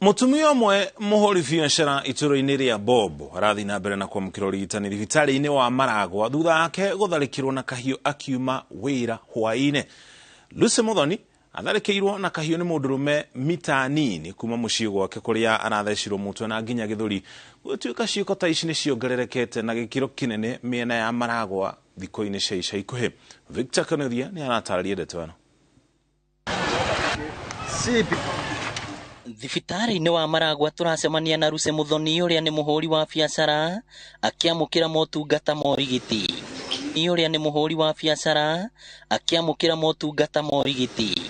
Mutumia mwe muhori biashara ituro-ini ria Bobo arathi na mbere na kwamukira urigitani thibitari-ini wa Maragwa thutha ake gutharikirwo na kahiu akiuma wira hwaine. Lucy Muthoni atharikirwo na kahiu ni mundurume mita nini kuma mucii gwake kuria arathecirwo mutwe na nginya githuri. Gutuika ciiko ta ici ni ciongererekete na gikiro kinene miena ya Maragwa thiko-ini cia ica ikuhi. Victor Kanothia ni aratarĩria ndeto ĩno. Thibitari-ini wa Maragwa turacemania na Lucy Muthoni uria ni muhuri wa biashara akiamukira motungata ma urigiti. Uria ni muhuri wa biashara akiamukira motungata ma urigiti.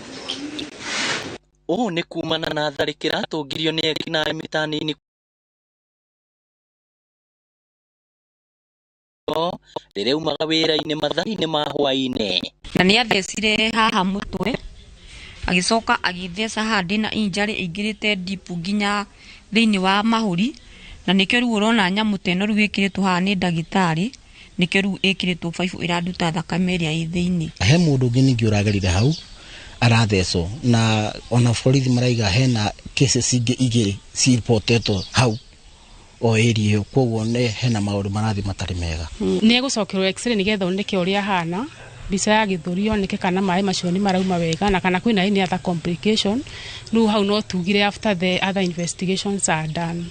Ni kumana na tharikira tungirio ni ekinaĩ mita nini rĩrĩa umaga wĩra-inĩ mathaa-inĩ ma hwaĩ-inĩ. Na nĩ athecire haha mutwe agicoka agithesa handi na injury ingirite deep nginya thiini wa mahuri, na nikyo riu urona nyamu teno riu ikiritwo haha ni ndagitari, nikyo riu ikiritwo pipe iraduta thakame iria i thiini. He mundu ungi ningi uragerire hau aratheso na ona borithi maraiga hena cases ingi igiri cireportetwo hau o area kwoguo ne hena maundu marathi matari mega. Ni egucokerwo x-ray nigetha oneke uria hana bisa ya githuri oneke kana mai macio ni marauma wega na kana kwina any other complication. Riu hau no tugire after the other investigations are done,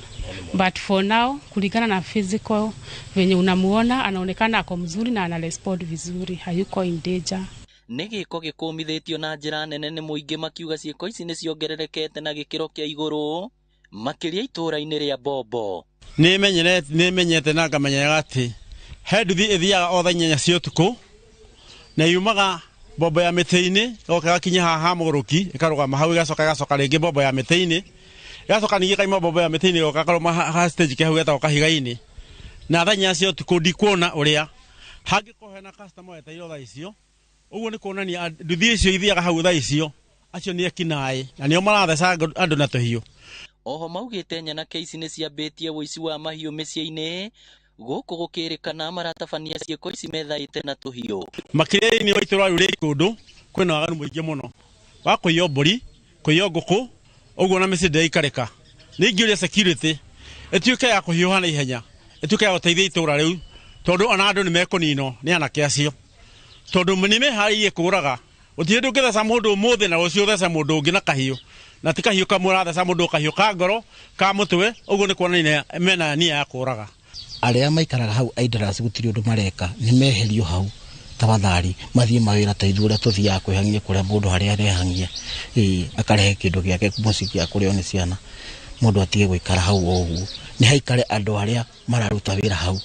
but for now kulingana na physical venye unamuona anaonekana ako mzuri na ana respond vizuri, hayuko in danger. Nigiko gikumithitio na njira nene ni muingi makiuga ciiko ici ni ciongererekete na gikiro kia iguru makiria itura-ini ria Bobo. Ni menyete na ngamenya ati he nduthi ithiaga o thaa 8 cia utuku na yumaga Bobo ya miti-ini goka kinya haha muguruki ikarugama hau igacoka ringi Bobo ya miti-ini igacoka ningi kaima Bobo ya miti-ini goka karuma ha stage ke hau getagwo kahiga-ini na thaa 4 cia utuku ndikuona uria hangikohe na customer weteire thaa icio. Uguo ni kuonania nduthi icio ithiaga hau thaa icio acio ni ekinaĩ na nio maratheca andu na tuhiu. Oho maugite nyana keici ni ciambitie wici wa mahiu micii-ini guku gukirikana maratabania ciiko ici methaite na tuhiu. Makirĩini wa itura rĩu kundu kwina waganu muingi muno wa kuiyo mburi kuiyo nguku uguo na micii ndaikarika. Ningiuria security etuike ya kuhiuha na ihenya etuike ya guteithia itura rĩu tondu ona andu ni mekunino ni anake acio tondu nime hariye kuraga utie ndungitheca mundu umuthi na ucio theca mundu ungi na kahiu na ti kahiu kamwe ratheca mundu kahiu ka ngoro ka mutwe uguo ni kuonania mena nia ya kuraga. Aria maikaraga hau aidaras gutiri undu mareka ni meherio hau tabathari mathie mawira ta ithure tuthia kwihangia kuria mundu haria arehangia akarehe kindu giake musiki akurio ni ciana mundu atige gwikara hau oguo ni haikare andu aria mararuta wira hau.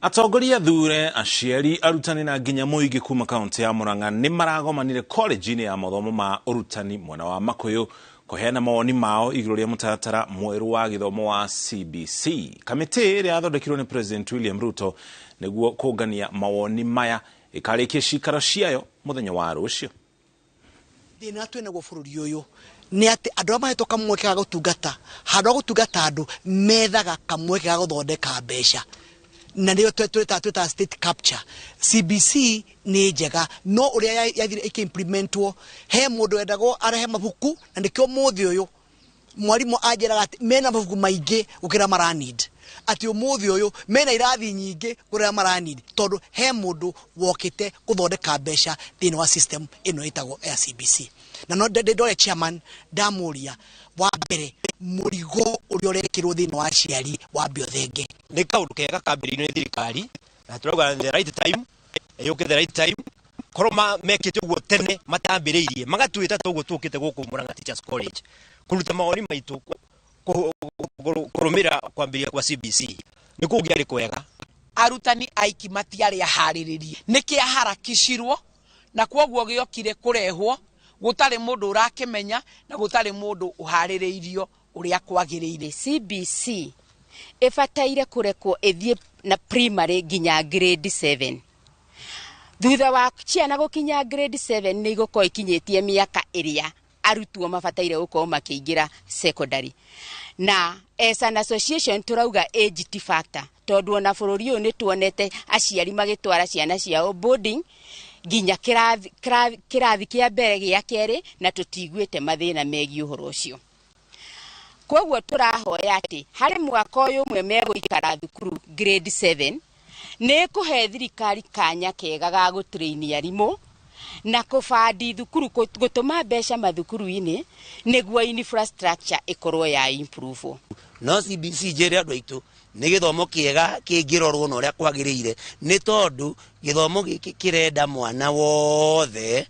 Atongoria thure aciari arutani na nginya muingi kuma kaunti ya Murang'a ni maragomanire college-ini ya mathomo ma urutani mwena wa Makuyu kuheana mawoni mao iguru ria mutaratara mweru wa githomo wa CBC. Kamiti iria yathondekirwo ni President William Ruto niguo kungania mawoni maya ikarikia cikaro ciayo muthenya wa rucio. Thina twena go bururi uyu ni ati andu amahetoka mweke ga gutungata handu gutungata andu methaga kamweke ga guthondeka mbeca na ndio tweta state capture. CBC ni njega no uria yathire ikimplementwo he mundu endagwo arehe mabuku na ndikyo muthi uyu mwarimu ajeraga ati mena mabuku maingi gukira maranid ati umuthi uyu mena irathi nyingi gukira maranid tondu he mundu wokite guthondeka mbeca thini wa system ino itagwo ya CBC. Na no ndore chairman damuria wa mbere murigo uria urekirwo thini wa ciari wa biothenge ni kaundu kega kambirino ni thirikari na turauga the right time yuke the right time koroma mekite uguo tene matambiriirie magatuita toguo tukite guku Murang'a Teachers College kuruta mawoni maitu kurumira kwambiria kwa CBC ni kugiari kwega. Arutani aiki matiari ahariririe niki aharakishirwo na kwoguo giokire kurehwo gutari mundu urakimenya na gutari mundu uhaririirio uria kwagiriire. CBC ifataire kurekwo ithie na primary ginya grade 7 thutha wa ciana gukinya grade 7 ni igoko ikinyitie miaka iria arutwo mafataire gukorwo makiingira secondary. Na as an association turauga age factor tondu ona bururi uyu ni tuonete aciari magitwara ciana ciao boarding ginya kirathi kia mbere gia keri na tutiguite mathina megi uhoro ucio. Koguo turahoya ati hari mwaka uyu mwe meguikara thukuru grade 7 ne kuhe thirikari kanya kega ga gutraini arimu na kufadi thukuru gutuma besha mathukuru-ini niguo infrastructure ikorwo ya improve. No CBC jere andu aitu ni githomo kiega kingirorwo no ria kwagiriire ni tondu githomo giki kirenda mwana wothe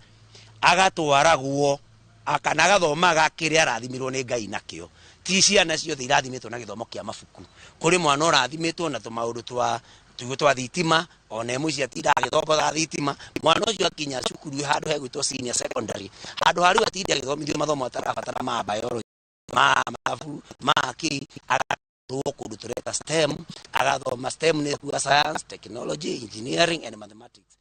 agatwaragwo akana gathoma gakiria arathimirwo ni Ngai nakio. Ti ciana ciothe irathimitwo na githomo kia mabuku. Kuri mwana urathimitwo na tumaundu twa thitima ona emu cia tira githombo ga thitima. Mwana ucio akinya cukuru handu hegwitwo senior secondary, handu haru atindi agithomithio mathomo atarabatara ma biology ki agatwarwo kundu tureta STEM, agathoma STEM ni kuga science, technology, engineering and mathematics.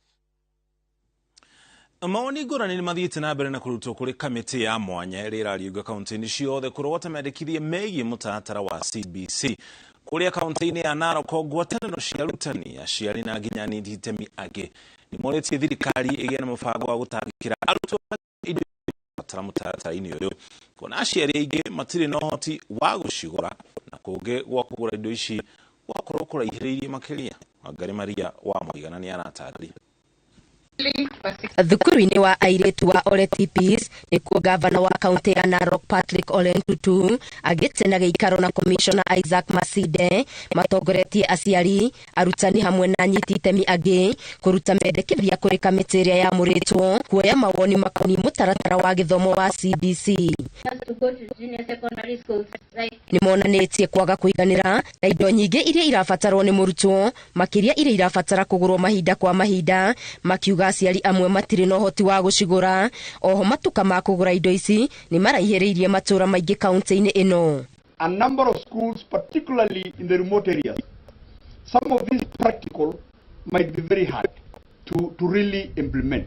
Mawoni ngũrani nĩ mathiĩte na mbere na kũrutwo kũrĩ kamĩtĩ ya mwanya ĩrĩa ĩrariũnga kaunti-inĩ ciothe kũrogota mendekithia megiĩ mũtaratara wa CBC kũrĩa kaunti-inĩ ya Narok. Ngwatanĩro cia arutani, aciari na nginya anyiti itemi angĩ nĩmoretie thirikari ĩgĩe na mũbango wa gũtangĩkĩra arutwo indo ibatara mũtaratara-inĩ ũyũ, kuona aciari aingĩ matirĩ na ũhoti wa gũcigũra na kũngĩ gwa kũgũra indo ici gwakorwo kũraihĩrĩirie makĩria. Wangari Maria wa Mũigana nĩ aratarĩria. Thukuru-inĩ wa airĩtu wa Ole TPs nĩkuo gavana wa kaunti ya Narok Patrick Ole Ntutu agĩtena gĩikaro na commissioner Isaac Masinde matongoretie aciari, arutani hamwe na anyiti itemi angĩ kũruta mendekithia kũrĩ kamĩtĩ ĩrĩa yamũrĩtwo kuoya mawoni makoniĩ mũtaratara wa gĩthomo wa CBC. Nĩmonanĩtie kwaga kũiganĩra na indo nyingĩ iria irabatarwo nĩ mũrutwo, makĩria iria irabatara kũgũrwo mahinda kwa mahinda, makiuga aciari amwe matirĩ na ũhoti wa gũcigũra. Oho matuka ma kũgũra indo ici nĩ maraihĩrĩirie matũra maingĩ kaunti-inĩ ĩno. A number of schools, particularly in the remote areas, some of these practical might be very hard to really implement.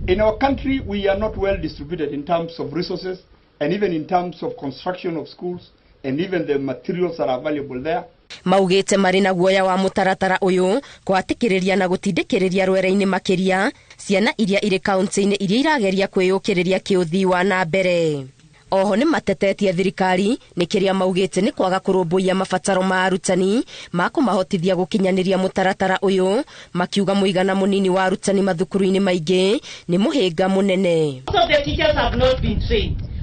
In our country, we are not well distributed in terms of resources and even in terms of construction of schools and even the materials that are available there. Maugĩte marĩ na guoya wa mũtaratara ũyũ kwatĩkĩrĩria na gũtindĩkĩrĩria rwera-inĩ makĩria ciana iria irĩ kaunti-inĩ iria irageria kwĩyũkĩrĩria kĩũthii wa na mbere. Oho nĩ matetetie thirikari nĩ kĩrĩa maugĩte nĩ kwaga kũrũmbũiya mabataro ma arutani ma kũmahotithia gũkinyanĩria mũtaratara ũyũ, makiuga mũigana mũnini wa arutani mathukuru-inĩ maingĩ nĩ mũhĩnga mũnene.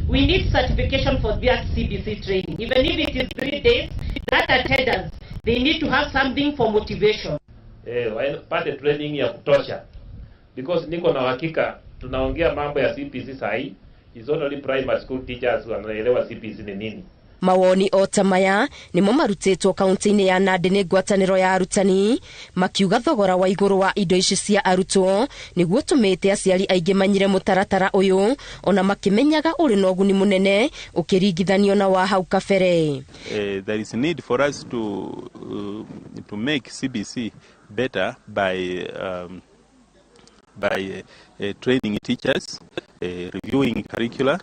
We need certification for their CBC training. Even if it is 3 days, that attendance, they need to have something for motivation. Pate training ya kutosha. Because niko na hakika tunaongea mambo ya CBC sahi, is only primary school teachers wanaelewa CBC ni nini. Mawoni o ta maya nĩmo marutĩtwo kaunti-inĩ ya Nandi nĩ ngwatanĩro ya arutani, makiuga thogora wa igũrũ wa indo ici cia arutwo nĩguo tũmĩte aciari aingĩ manyire mũtaratara ũyũ, ona makĩmenyaga ũrĩ na ũguni mũnene ũkĩringithanio na wa hau kabere. There is need for us to make CBC better by training teachers, reviewing curricula,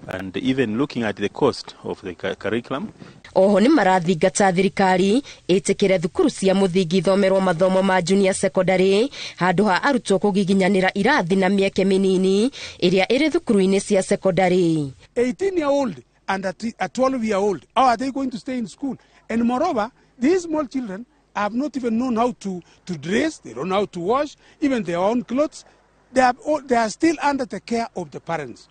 and even looking at the cost of the curriculum. Oho nĩ marathingata thirikari ĩtĩkĩre thukuru cia mũthingi ithomerwo mathomo ma junior secondary handũ ha arutwo kũgiginyanĩra irathi na mĩeke mĩnini ĩrĩa ĩrĩ thukuru-inĩ cia secondary. 18-year-old and a 12-year-old, how are they going to stay in school? And moreover, these small children have not even known how to dress, they don't know how to wash, even their own clothes. They are still under the care of the parents.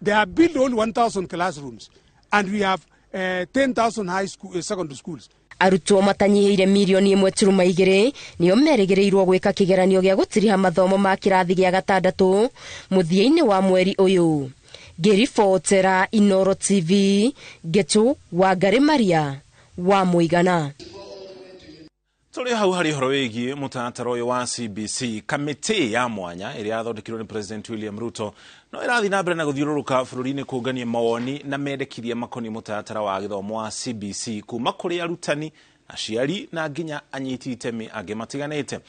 They have built only 1,000 classrooms and we have 10,000 secondary schools. Arutwo matanyihĩire mirioni 1.2 nĩo merĩgĩrĩirwo gwĩka kĩgeranio gĩa gũtiriha mathomo ma kĩrathi gĩa gatandatũ mũthia-inĩ wa mweri ũyũ. Ngĩribotera Inooro TV, Getu Wangari Maria wa Mũigana. Tũrĩ hau harĩ ũhoro wĩgiĩ mũtaratara ũyũ wa CBC, kamĩtĩ ya mwanya ĩrĩa yathondekirwo nĩ President William Ruto no ĩrathiĩ na mbere na gũthiũrũrũka bũrũri-inĩ kũngania mawoni na mendekithia makoniĩ mũtaratara wa gĩthomo wa CBC kuma kũrĩ arutani, aciari na nginya anyiti itemi angĩ matiganĩte.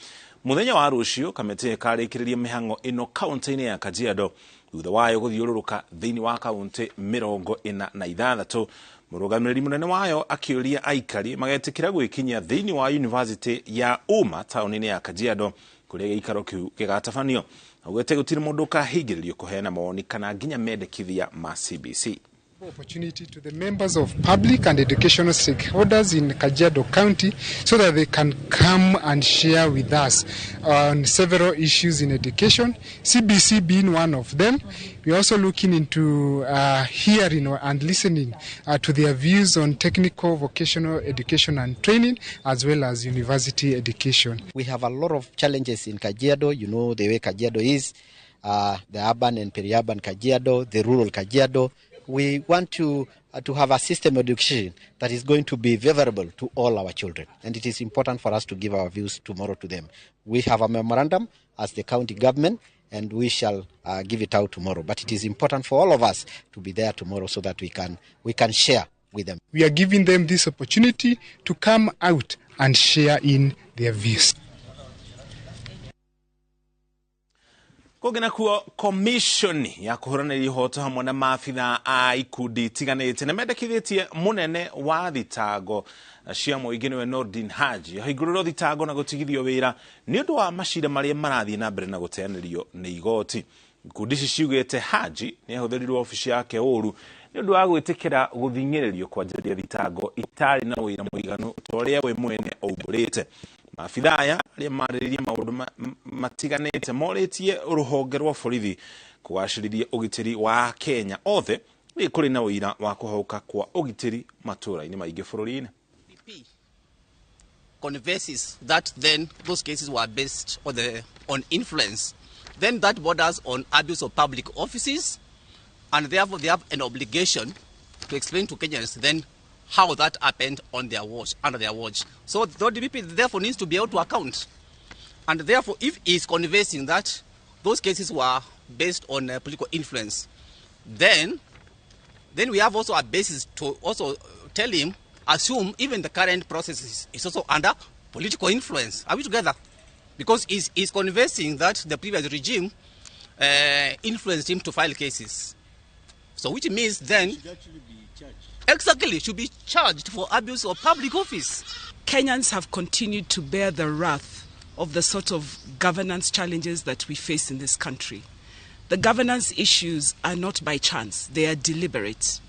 Mũthenya wa rũciũ kamĩtĩ ĩkarĩkĩrĩria mĩhang'o ĩno kaunti-inĩ ya Kajiado thutha wayo gũthiũrũrũka thĩinĩ wa kaunti 46. Mũrũgamĩrĩri mũnene wayo akĩũria aikari magetĩkĩra gwĩkinyia thĩinĩ wa university ya Uma taũni-inĩ ya Kajiado kũrĩa gĩikaro kĩu gĩgatabanio. Augĩte gũtirĩ mũndũ ũkahingĩrĩrio kũheana mawoni kana nginya mendekithia ma CBC. Opportunity to the members of public and educational stakeholders in Kajiado County so that they can come and share with us on several issues in education, CBC being one of them. We're also looking into hearing and listening to their views on technical vocational education and training, as well as university education. We have a lot of challenges in Kajiado. You know the way Kajiado is, the urban and peri-urban Kajiado, the rural Kajiado. We want to have a system of education that is going to be favorable to all our children. And it is important for us to give our views tomorrow to them. We have a memorandum as the county government, and we shall give it out tomorrow. But it is important for all of us to be there tomorrow so that we can share with them. We are giving them this opportunity to come out and share in their views. Kogena kuo commission ya kuhurana ihoto hamwe na maafitha a ikundi tiganite na mendekithitie munene wa thitago cia muingine we Nordin Haji haiguriro thitago na gutigithio wira ni undu wa mashira maria marathie na mbere na guteanirio ni igoti. Ikundi ciugite Haji ni ahuthirirwo ofisi yake uru ni undu wa gwitikira guthinyiririo kwa njĩra thitago itari na wira muiganu toria we mwene ougurite. Maafithaya aria marĩrĩria maũndũ matiganĩte morĩtie rũhonge rwa borithi kũgacĩrithia ũgitĩri wa Kenya othe kũrĩ na ũira wa kũhauka kwa ũgitĩri matũũra-inĩ maingĩ bũrũri-inĩ. Converses that then those cases were based on influence, then that borders on abuse of public offices, and therefore they have an obligation to explain to Kenyans then how that happened on their watch, under their watch. So the DPP therefore needs to be able to account. And therefore, if he is convincing that those cases were based on political influence, then we have also a basis to also tell him, assume even the current process is also under political influence. Are we together? Because he's convincing that the previous regime influenced him to file cases. So which means then exactly, should be charged for abuse of public office. Kenyans have continued to bear the wrath of the sort of governance challenges that we face in this country. The governance issues are not by chance, they are deliberate.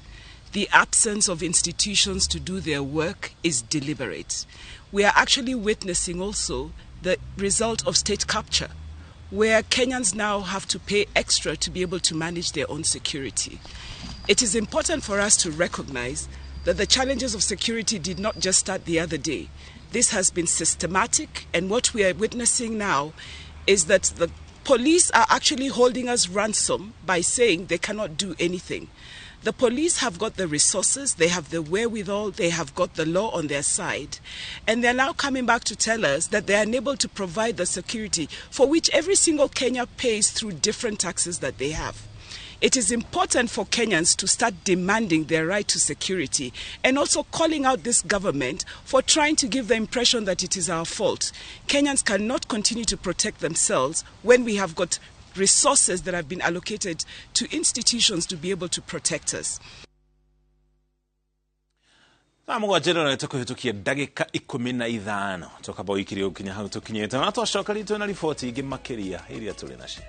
The absence of institutions to do their work is deliberate. We are actually witnessing also the result of state capture, where Kenyans now have to pay extra to be able to manage their own security. It is important for us to recognize that the challenges of security did not just start the other day. This has been systematic, and what we are witnessing now is that the police are actually holding us ransom by saying they cannot do anything. The police have got the resources, they have the wherewithal, they have got the law on their side, and they're now coming back to tell us that they are unable to provide the security for which every single Kenya pays through different taxes that they have. It is important for Kenyans to start demanding their right to security and also calling out this government for trying to give the impression that it is our fault. Kenyans cannot continue to protect themselves when we have got resources that have been allocated to institutions to be able to protect us. Mwa jero na tukuhitukia dagika 15 toka boikiri ukinya hau tukinyeta na twashoka ritu na ripoti ingi makiria iria tuli naci.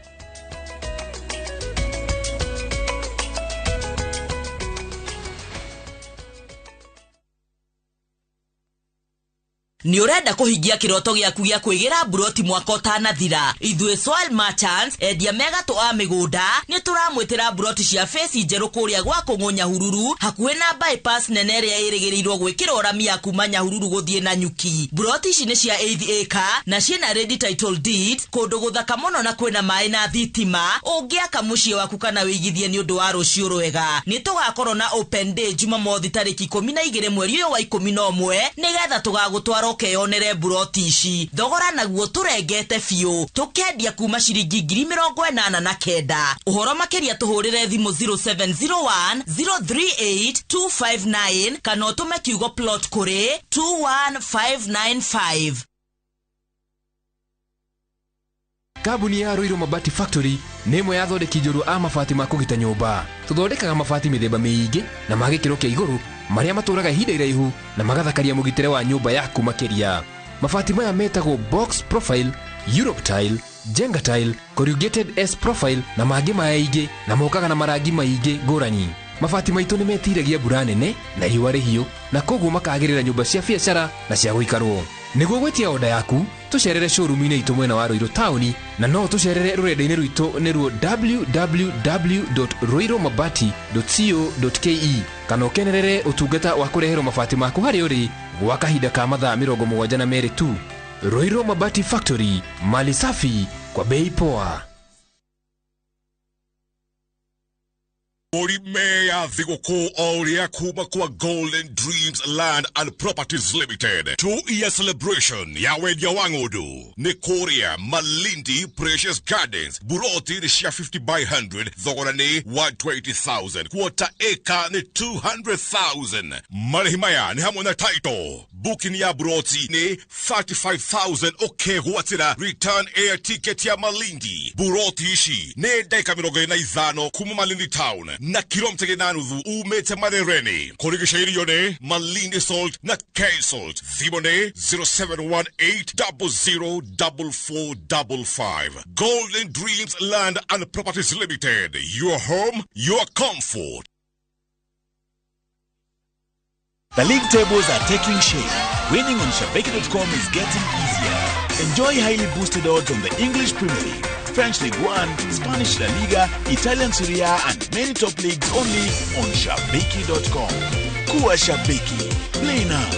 Ni urenda kuhingia kiroto giaku gia kwigira buroti mwaka utanathira. Ithwe soil merchants endia megatu a migunda ni turamwitira buroti cia feci njeru kuria gwa kungunya hururu hakuhe na bypass nene ria irigirirwo gwikira uramia kuma Nyahururu guthie na Nyuki. Buroti ici ni cia 8 acre na ciina ready title deed kundu guthaka muno na kwina mai na thitima. Ungiaka mucie waku kana wigithie ni undu wa rucio rwega. Ni tugakorwo na open day Jumamothi tariki 12 mweri wa 11 nigetha tugagutwara keyonere buroti ici. Thogora naguo turengete fiu tukendia kuma ciringi 89,000. Uhoro makiria tuhurire thimu 0701 038 259 kana utume kiugo plot kuri 21595. Kambuni ya Ruiru Mabati Factory nĩ ĩmwe ya thondeki njũru a mabati ma kũgita nyũmba. Tũthondekaga mabati mĩthemba mĩingĩ na ma gĩkĩro kĩa igũrũ marĩa matũraga ihinda iraihu na magathakaria mũgitĩre wa nyũmba yaku makĩria. Mabati maya metagwo box profile, Europe tile, Jenga tile, corrugated S profile na mangĩ maingĩ na mokaga na marangi maingĩ ngũrani. mabati maitũ nĩ metiragia mbura nene na riũa rĩhiũ, na koguo makagĩrĩra nyũmba cia biacara na cia gũikarwo. Nĩguo gwetia oda yaku, tũcerere showroom-inĩ itũ mwena wa Ruiru taũni, na no tũcerere rũrenda-inĩ rwitũ nĩruo www.ruiromabati.co.ke, kana ũkenerere ũtungata wa kũreherwo mabati maku harĩa ũrĩ gwa kahinda ka mathaa 72 tu. Ruiro Mabati Factory, mali safi kwa bei poa. Orime ya thigũkũ oria kuma kwa Golden Dreams Land and Properties Limited 2-year celebration ya wendia wa ng'ũndũ nĩ kũrĩa Malindi Precious Gardens. Buroti nĩ cia 50 by 100, thogora nĩ 120,000, quarter acre nĩ 200,000. Marĩhi maya nĩ hamwe na title. Booking ya buroti nĩ 35,000 ũkegwatĩra return air ticket ya Malindi. Buroti ici nĩ ndagĩka 25 kuma Malindi town na kilomita 8 umete Marereni. Kũrigicĩirio nĩ Malindi Salt na K-Salt. Thimũ nĩ 0718004455. Golden Dreams Land and Properties Limited. Your home, your comfort. The league tables are taking shape. Winning on Shabeki.com is getting easier. Enjoy highly boosted odds on the English Premier League, French Ligue 1, Spanish La Liga, Italian Serie A, and many top leagues only on Shabeki.com. Kuwa Shabeki. Play now.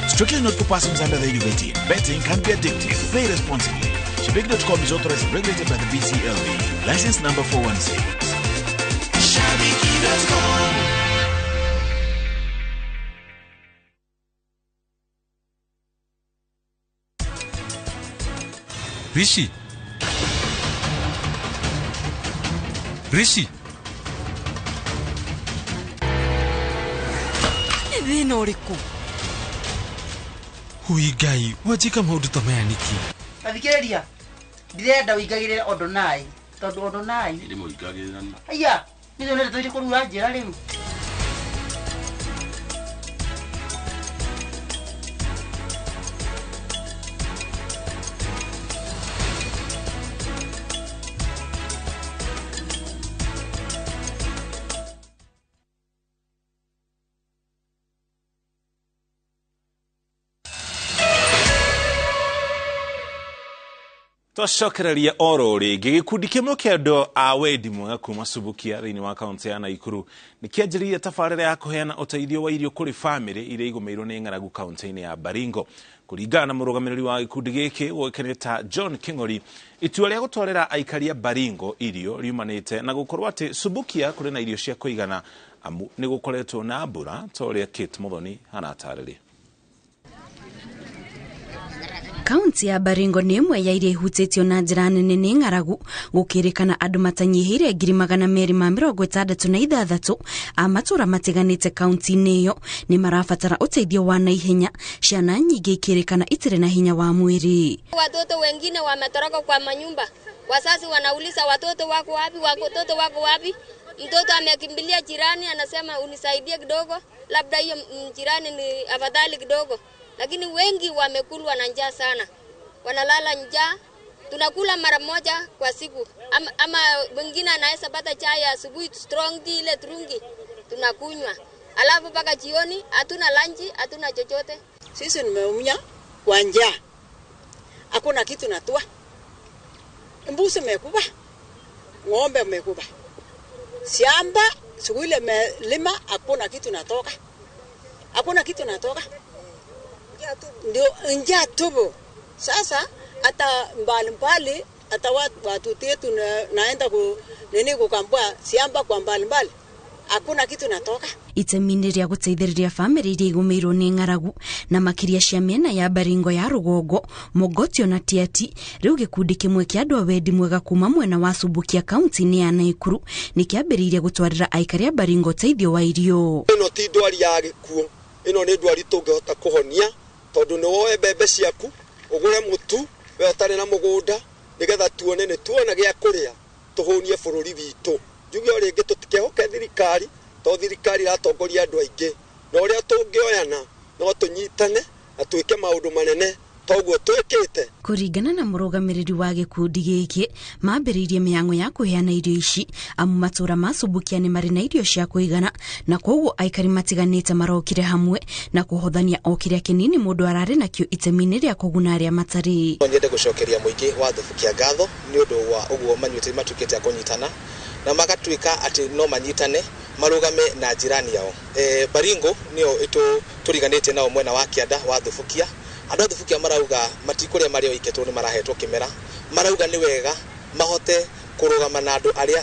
Strictly not for persons under the age of 18. Betting can be addictive. Play responsibly. Shabeki.com is authorized and regulated by the BCLB. License number 416. Shabeki.com. Rishi. Thĩna ũrĩkũ? Hui Ngai, wajika maũndũ ta maya nĩkĩ? Athikĩrĩria, ndirenda ũingagĩrĩre Odonai, tondũ Odonai Nĩ mũingagĩrĩra nĩ. Aya, nĩzo nĩ tũrĩ kũrua njĩra rĩu. Twacokereria oro rĩngĩ gĩkundi kĩmwe kĩa andũ a wendi mwega kuma Subukia thĩinĩ wa kaunti ya Naikuru nĩ kĩanjĩrĩirie tabarĩra ya kũheana ũteithio wa irio kũrĩ bamĩrĩ iria igũmĩirwo nĩ ng'aragu kaunti-inĩ ya Baringo. Kũringana na mũrũgamĩrĩri wa gĩkundi gĩkĩ ũĩkaine ta John King'ori, itua rĩa gũtwarĩra aikari a Baringo irio riumanĩte na gũkorwo atĩ Subukia kũrĩ na irio cia kũigana amu nĩ gũkoretwo na mbura ta ũrĩa Kate Muthoni anatarĩria. Kaunti ya Baringo nĩ ĩmwe ya iria ihutĩtio na njĩra nene nĩ ng'aragu, gũkĩrĩkana andũ matanyihĩire 266 a matũra matiganĩte kaunti-inĩ ĩyo nĩ marabatara ũteithio wa naihenya, ciana nyingĩ ikĩrĩkana itirĩ na hinya wa mwĩrĩ. Watoto wengine wametoroka kwa manyumba, wazazi wanauliza watoto wako wapi, watoto wako wapi? Mtoto amekimbilia jirani, anasema unisaidie kidogo, labda hiyo jirani ni afadhali kidogo. Lakini wengi wamekulwa na njaa sana. Wanalala njaa. Tunakula mara moja kwa siku. Ama wengine anaweza pata chai asubuhi strong tea ile turungi. Tunakunywa. Alafu mpaka jioni hatuna lunch, hatuna chochote. Sisi nimeumia kwa njaa. Hakuna kitu natua. Mbuzi mekuba. Ng'ombe mekuba. Shamba siku ile melima hakuna kitu natoka. Hakuna kitu natoka. Ndio njaa tubu. Sasa hata mbalimbali hata watu tetu naenda kukambua siamba kwa mbalimbali. Hakuna kitu natoka. Itemi-inĩ rĩa gũteithĩrĩria bamĩrĩ iria igũmĩirwo nĩ ng'aragu na makĩria cia mĩena ya Baringo ya rũgongo, Mogotio na Tiati, rĩu gĩkundi kĩmwe kĩa andũ a wendi mwega kuma mwena wa Subukia kaunti-inĩ ya Naikuru nĩ kĩambĩrĩirie gũtwarĩra aikari a Baringo ũteithio wa irio. Ĩno ti ndwari ya gĩkuũ, ĩno nĩ ndwari tũngĩhota kũhonia, tondũ nĩ woe mbembe ciaku ũgũre mũtu we ũtarĩ na mũgũnda nĩgetha tuone nĩ tuona gĩa kũrĩa tũhũnie bũrũri witũ. Njuge o rĩngĩ tũtikĩhoke thirikari, to thirikari ĩratongoria andũ aingĩ, na ũrĩa tũngĩoyana no tũnyitane na twĩke maũndũ manene toguo twikite. Kuringana na murugamiriri wa gikundi giki mambiririe miango ya kuheana irio ici amu matura ma Subukia ni mari na irio cia kuigana na koguo aikari matiganite marokire hamwe na kuhothania o kiria kinini mundu arari nakio itemini ria kuguna aria matari. Nyende gucokeria muingi wa Subukia ngatho ni undu wa uguo manyuite matukite ya kunyitana na magatuika ati no manyitane marugame na jirani yao. Baringo nio itu turiganite nao mwena wa kianda wa Subukia. Andu a Subukia marauga matikuria mario iketwo ni marahetwo kimera, marauga ni wega mahote kurugama na andu aria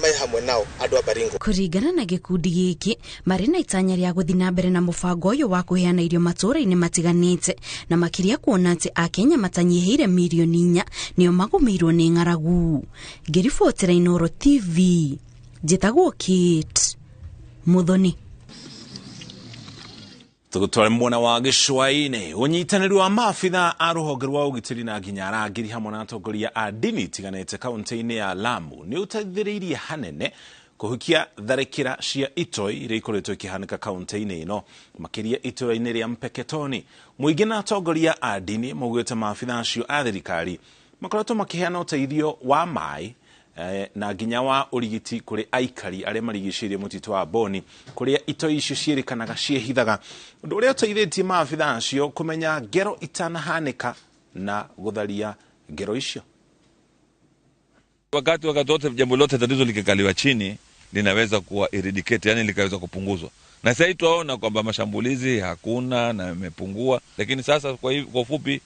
mai hamwe nao andu a Baringo. Kuringana na gikundi giki mari na itanya ria guthi na mbere na mubango uyu wa kuheana irio matura-ini matiganite na makiria kuona ati Akenya matanyiheire milioni 4 nio magumirwo ni ng'aragu. Ngiribotera Inooro TV njitagwo Kate Muthoni. Tugutware mwena wa gicwaini unyitaniri wa maabitha a ruhonge rwa ugitiri na nginya arangiri hamwe na atongoria a dini tiganete kaunti-ini ya Lamu ni utaithiriirie hanene kuhukia tharikira cia itoi iria ikoretwo ikihanika kaunti-ini ino makiria itura-ini ria Mpeketoni. Muingi na atongoria a dini maugite maabitha acio a thirikari makoretwo makiheana uteithio wa mai na nginya wa urigiti kuri aikari aria marigicirie mutitu wa Boni kuria itoi icio ciirikanaga ciehithaga undu uria uteithitie maabitha acio kumenya ngero itanahanika na gutharia ngero icio. Wakati wote jambo lote tatizo likikaliwa chini linaweza kuwa eradicate, yani likaweza kupunguzwa. Na sasa tunaona kwamba mashambulizi hakuna na yamepungua, lakini sasa kwa ufupi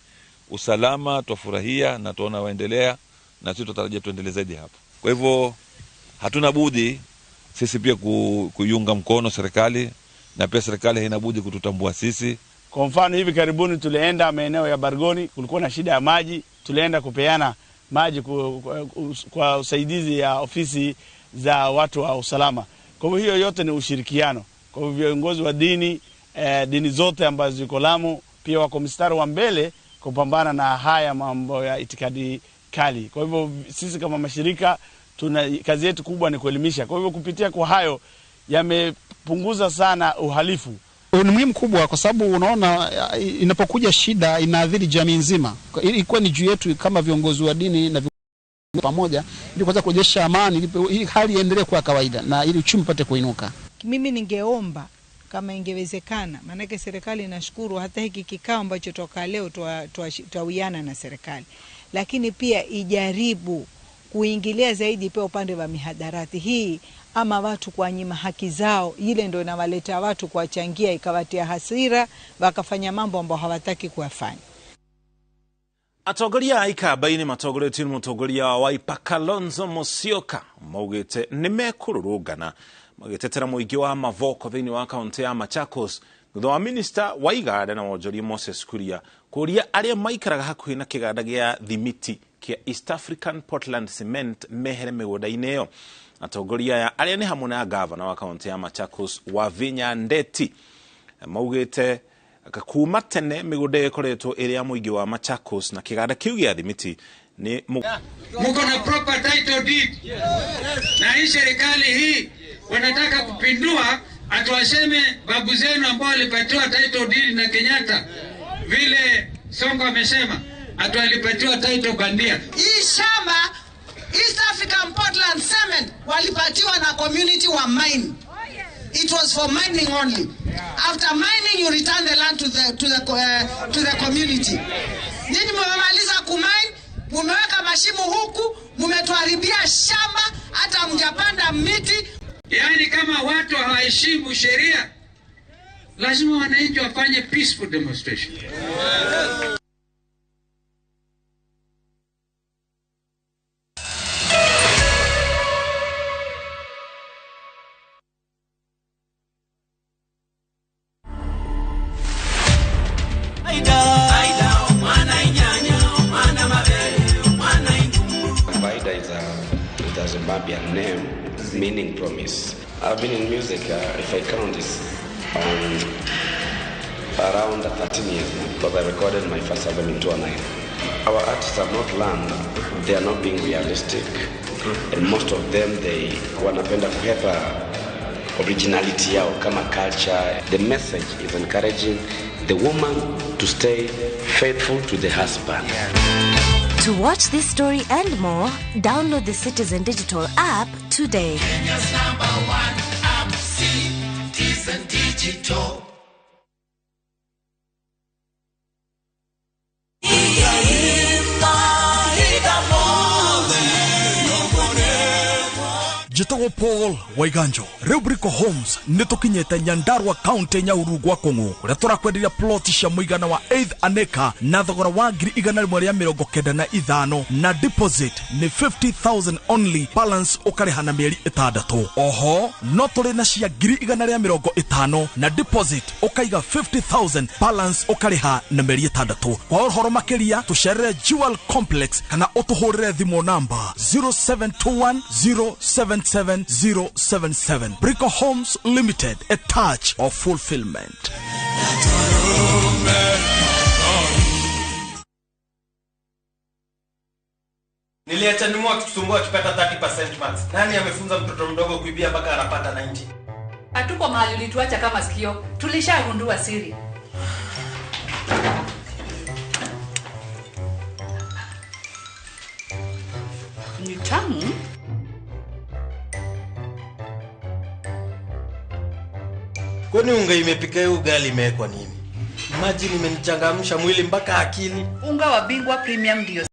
usalama tufurahia na tuona waendelea na sisi tutarajia tuendelee zaidi hapo. Kwa hivyo hatuna budi sisi pia kuiunga mkono serikali na pia serikali haina budi kututambua sisi. Kwa mfano hivi karibuni tulienda maeneo ya Bargoni, kulikuwa na shida ya maji, tulienda kupeana maji kwa usaidizi ya ofisi za watu wa usalama. Kwa hivyo hiyo yote ni ushirikiano. Kwa hivyo viongozi wa dini, dini zote ambazo ziko Lamu pia wako mstari wa mbele kupambana na haya mambo ya itikadi kali. Kwa hivyo sisi kama mashirika kazi yetu kubwa ni kuelimisha. Kwa hivyo kupitia kwa hayo yamepunguza sana uhalifu. Ni muhimu kubwa kwa sababu unaona inapokuja shida inaathiri jamii nzima. Ilikuwa ni juu yetu kama viongozi wa dini na pamoja ili kuweza kurejesha amani ili hali iendelee kuwa kawaida na ili uchumi upate kuinuka. Mimi ningeomba kama ingewezekana, maana serikali inashukuru hata hiki kikao ambacho toka leo tutawiana na serikali, lakini pia ijaribu kuingilia zaidi pia upande wa mihadarati hii ama watu kwa nyima haki zao. Ile ndio inawaleta watu kuwachangia ikawatia hasira wakafanya mambo ambayo hawataki kuyafanya. Atongoria aikabaini matongoretio ni mutongoria wa Wiper Kalonzo Musyoka maugite nimekururungana magitetera muingi wa mavoko thiini wa kaunti ya Machakos thutha wa minister wa iganda na wonjoria Moses Kuria kuria aria maikaraga hakuhi na kiganda gia thimiti kia East African Portland Cement mehere migunda-ini iyo. Atongoria ya aria ni hamwe na gavana wa kaunti ya Machakos Wavinya Ndeti maugite kuma tene migunda ikoretwo iri ya muingi wa Machakos na kiganda kiu gia thimiti ni muko na proper title deed. Na hii serikali hii wanataka kupindua atuwaseme babu zenu ambao walipatiwa title deed na Kenyatta, vile Songo amesema atualipatiwa title bandia. Hii shamba East African Portland Cement walipatiwa na community wa mine. It was for mining only. After mining, you return the land to the community. Nini mmemaliza kumine, mmeweka mashimo huku, mmetuharibia shamba, hata mjapanda miti. Yaani kama watu hawaheshimu sheria, lazima wananchi wafanye peaceful demonstration. Zambian name meaning promise. I've been in music, if I count this, around 13 years now, because I recorded my first album in 2009. Our artists have not learned, they are not being realistic, and most of them, they wanapenda kuhepa originality yao kama culture. The message is encouraging, the woman to stay faithful to the husband. To watch this story and more, download the Citizen Digital app today. Kenya's #1 app, Citizen Digital. Jitago Paul Waiganjo Rubrico Homes nitukinyete Nyandarua County Nyahururu gwa Kongo kuria turakwenderia plot cia muigana wa 8 aneka na thogora wa 195 na deposit ni 50,000 only, balance ukariha na mieri 6. Oho no turi na cia 150 na deposit ukaiga 50,000, balance ukariha na mieri 6. Kwa uhoro makiria tucerere Jewel Complex kana utuhurire thimo namba 0721077077. Brico Homes Limited, a touch of fulfillment. Niliachanimua kutusumbua akipata 30% max. Nani amefunza mtoto mdogo kuibia mpaka anapata 90? Hatuko mahali ulituacha kama sikio. Tulishagundua siri. Ni tamu. Kwani unga imepika ugali imewekwa nini? Maji imenichangamsha mwili mpaka akili. Unga wa Bingwa Premium ndio.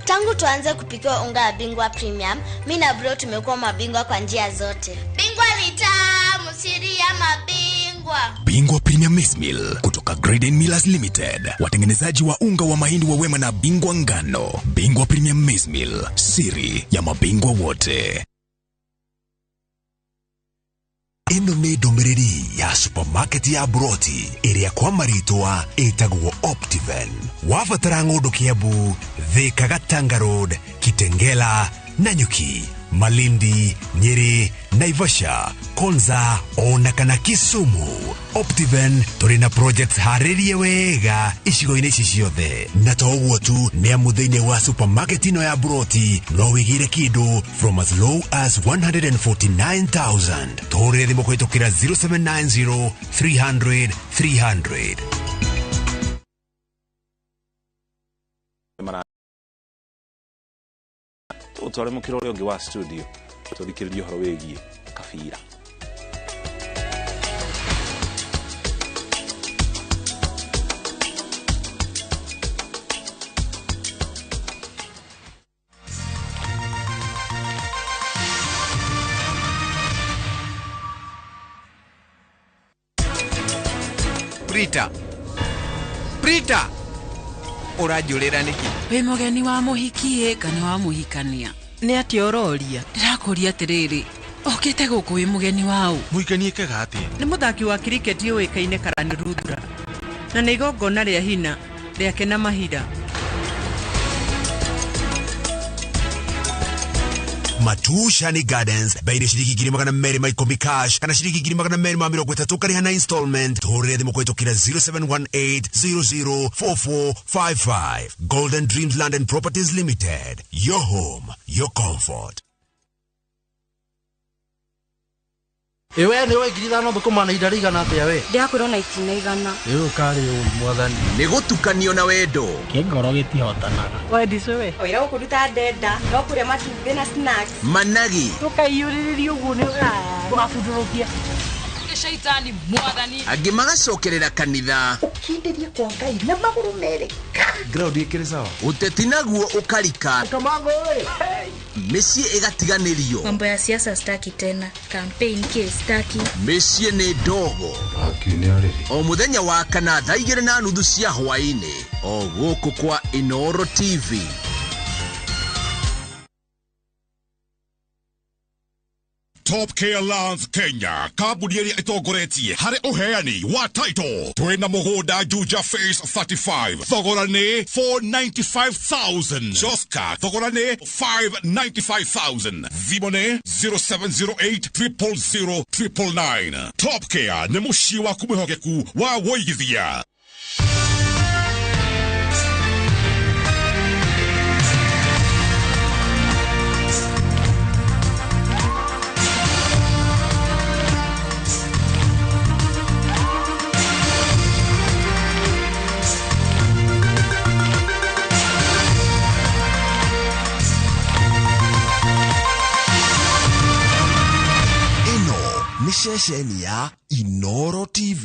Tangu tuanze kupika unga wa Bingwa Premium, mimi na bro tumekuwa mabingwa kwa njia zote. Bingwa ni tamu, siri ya mabingwa. Bingwa Premium Maize Meal kutoka Graden Millers Limited, watengenezaji wa unga wa mahindi wa Wema na Bingwa ngano. Bingwa Premium Maize Meal, siri ya mabingwa wote. Ino ni ndomereri ya supermarket ya Broti iria kwa maritwa itagwo Optiven. Wafatara ng'ondu Kiambu, Thika Gatanga Road, Kitengela, Nanyuki, Malindi, Nyeri, Naivasha, Konza, ona kana Kisumu. Optiven turi na projects haririe wega icigo-ini ici ciothe. Na to uguo tu, ni amuthini wa supermarket ino ya Broti no wigire kindu from as low as 149,000. Torire thimo kwitukira 0790 300 300. Utware mukiro uri ungi wa studio tuthikiririe horo wigie kabira. Prita urajurira niki? We mugeni wa muhikie kana wa muhikania? Ni ati ororia? Ndirakuria atiriri, okite guku wi mugeni wao. Muhikanie kega ati? Ni muthaki wa cricket uikaine Karani Rudra, na ni igongona ria hina riake na mahira. Matushani Gardens baire shiriki giri magana meri maikomi cash kana shiriki giri magana meri mamiro kwetatu kariha na installment. Torire thimo kwitukira 0718004455. Golden Dreams Land and Properties Limited, your home, your comfort. Ewe ni we girithano thukumana idariga na atia we? Ndiakwira na itinaigana. Ewe kari uri mwathani. Ni gutukanio na wendo. Kengoro gitihotanaga. We ndicewe. Oira gukuruta ndenda, no kuria matumbĩ na snacks. Managi. Tukaiuriririo uguo ni wafudurukia. Shaitani mwathani. Angi magacokerera kanitha. Kindirie kwa Ngai na maguru merĩ. Ground ikiri sawa. Uteti naguo ukarika. Tomango we. Mĩciĩ ĩgatiganĩrio. Mambo ya siasa staki tena. Campaign ke staki. Mĩciĩ nĩ ndogo. O muthenya wa kana thaa 2:30 cia hwaĩ-inĩ. O gũkũ kwa Inoro TV. Top Care Lands Kenya kambuni iria itongoretie hari uheani wa title. Twina muгunda Juja Phase 35 thogora ni 495,000. Joska thogora ni 595,000. Thimo ni 0708000999. Top Care ni muciĩ waku mwihokeku wa woigithia. ceceni ya Inoro TV.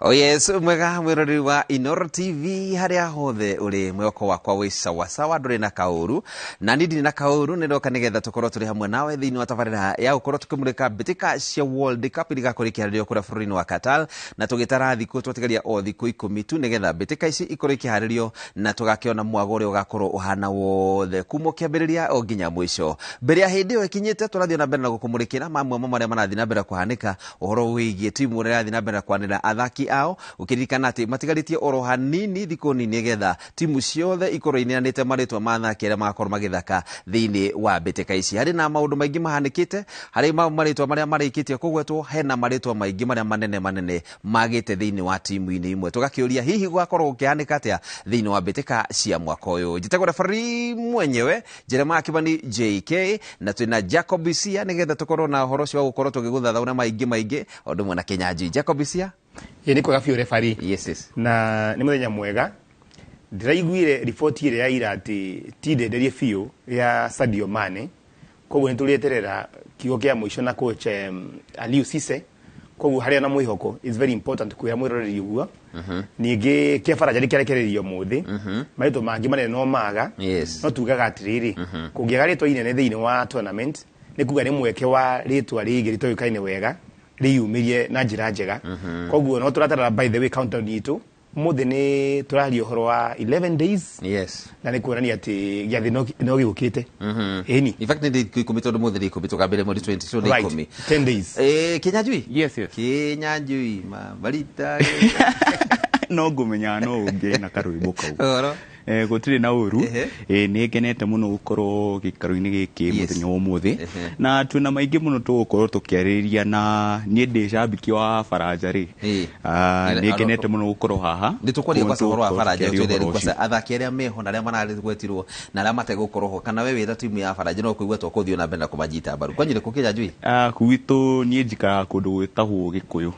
Oh yes, mwega mwirori wa Inoro TV haria hothe uri mweko wakwa wi sawa sawa nduri na kauru na nindi na kauru niroka nigetha tukorwo turi hamwe nawe thiini wa tabarira ya gukorwo tukimurika mbitika cia World Cup igakurikiario kura bururi-ini wa Qatar na tugitara thiku twatigaria o thiku 10 tu nigetha mbitika ici ikorwo ikiharirio na tugakiona mwago uri ugakorwo uhana wothe kuma kiambiriria o nginya mwisho. Mbere ya hindi yo ikinyite turathio na mbere na gukumurikira mamwe maria marathi na mbere kuhanika uhoro wigie timu ria irathi na mbere kwanira athaki ao ukiririkana ati matigaritie oro hanini thiku nini getha timu ciothe ikorwo inianite maritwa mathaki aria magakorwo magithaka thiini wa mbitika ici. Hari na maundu maingi mahanikite, hari maritwa maria marikitie kugwetwo, hena maritwa maingi maria manene magite thiini wa timu-ini imwe. Tugakiuria hihi gugakorwo gukihanika atia thiini wa mbitika cia mwaka uyu. Njitagwo referee mwenyewe Jeremiah Kibani JK na twina Jacob Bisia nigetha tukorwo na horo cio gukorwo tugiguthathauna maingi ondu mwe na Kenyaji. Jacob Bisia niko gafio referee. Yes. Na ni muthenya mwega. Ndiraiguire ripoti ire ya ira ati tidederie fio ya Sadio Mane. Koguo nitulieterera kigo kia mwisho na coach Aliou Cisse. Koguo haria na mwihoko is very important kuya mwiroreri uguo. Ningi kia faraja rikerekererio muthi. Marito mangi manene no maga. No tugaga atiriri. Kungiaga ritwa inene thiini wa tournament. Nikuga ni mweke wa ritwa rigi ritoikaine wega. Riyumirie na njira njega. Koguo no turatara by the way countdown yitu muthi ni turaria uhoro wa 11 days. Yes. Na ni kuonania ati giathi no gigukite. Eni. In fact ni ndikumito ndo muthi ndikumito kabere mwezi 20 so ni 10. 10 days. Kenyajui? Yes. Kenyajui balita. No ngumenya no ungi na karwimbo kau. Oro. Gutire na uru ni ngenete muno gukorwo gikaru-ini giki muthenya umuthi na twina maingi muno tugukorwo tukiariria na ni ndi shabiki wa Faranja ri ni ngenete muno gukorwo haha nditukwaria kwa sababu wa Faranja twireri kwa athaki aria meho na aria maragwetirwo na aria mategukorwo ho kana wewe ta timu ya Faranja no kuigwa to kuthio na mbenda kumanyita mbaru kwanyire kukija njui kuitu ni njikara kundu gwitagwo Gikuyu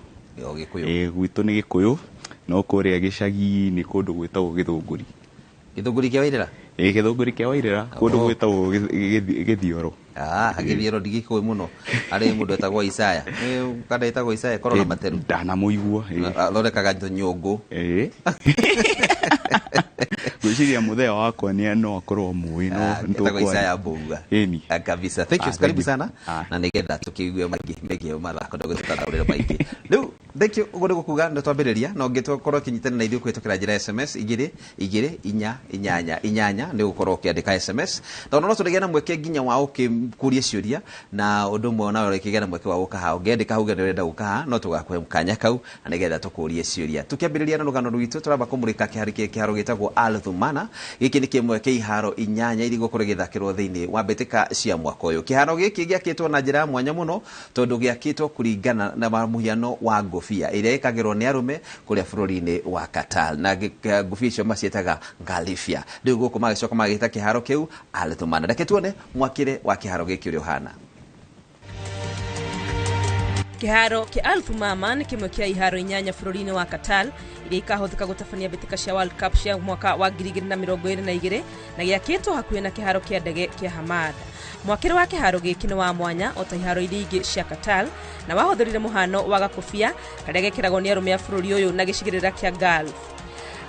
gwitu ni Gikuyu no kuria gicagi ni kundu gwitagwo Githunguri. Githunguri kia Wairira? Githunguri kia Wairira kundu gwitagwo Githioro. Githioro ndigikuwe muno ari mundu etagwo Isaya. Kada etagwo Isaya korona materu. Ndana muigua thondekaga nyungu. Gwiciria muthea wakwa ni no akorwo muwi no etagwo Isaya Mbuga. Eni kabisa. Thank you, karibu sana. Na nigetha tukiigwe magi mathako ndo gutataurira maingi. Riu thank you ugo ndigukuga ndo twambiriria no ngitwakorwo kinyitana na ithu kwitukira njira SMS 2 ni gukorwo kiandika SMS na no turegena mweke nginya wa ukikuria ciuria na undu mwe na urekigena mweke wa gukaha ungiandika huga ni urenda gukaha no tugakwe mukanya kau na nigetha tukurie ciuria tukiambiriria na rugano rwitu turaba kumurika kiharo gitagwo Althumana. Giki ni kimwe ke iharo 8 iri gukorwo githakirwo thiini wa mbitika cia mwaka uyu. Kiharo giki giakitwo na njira mwanya muno tondu giakitwo kuringana na muhiano wa ngofia iria ikagirwo ni arume kuria bururi-ini wa Qatar na ngofia icio macietaga ngalifia. Riu guku magicoka magita kiharo kiu Althumana. Reke tuone mwakire wa kiharo giki uri uhana. Kiharo kia Althumama ni kimwe kia iharo 8 bururi-ini wa Qatar iria ikahotheka gutafania mbitika cia World Cup cia mwaka wa 2022 na giakitwo hakuhi na kiharo kia ndege kia Hamad. Mwakire wa kiharo giki ni wa mwanya o ta iharo iria ingi cia Qatar na wahothorire muhano wa gakofia karia gekiragwo ni arume a bururi uyu na gicigirira kia Gulf.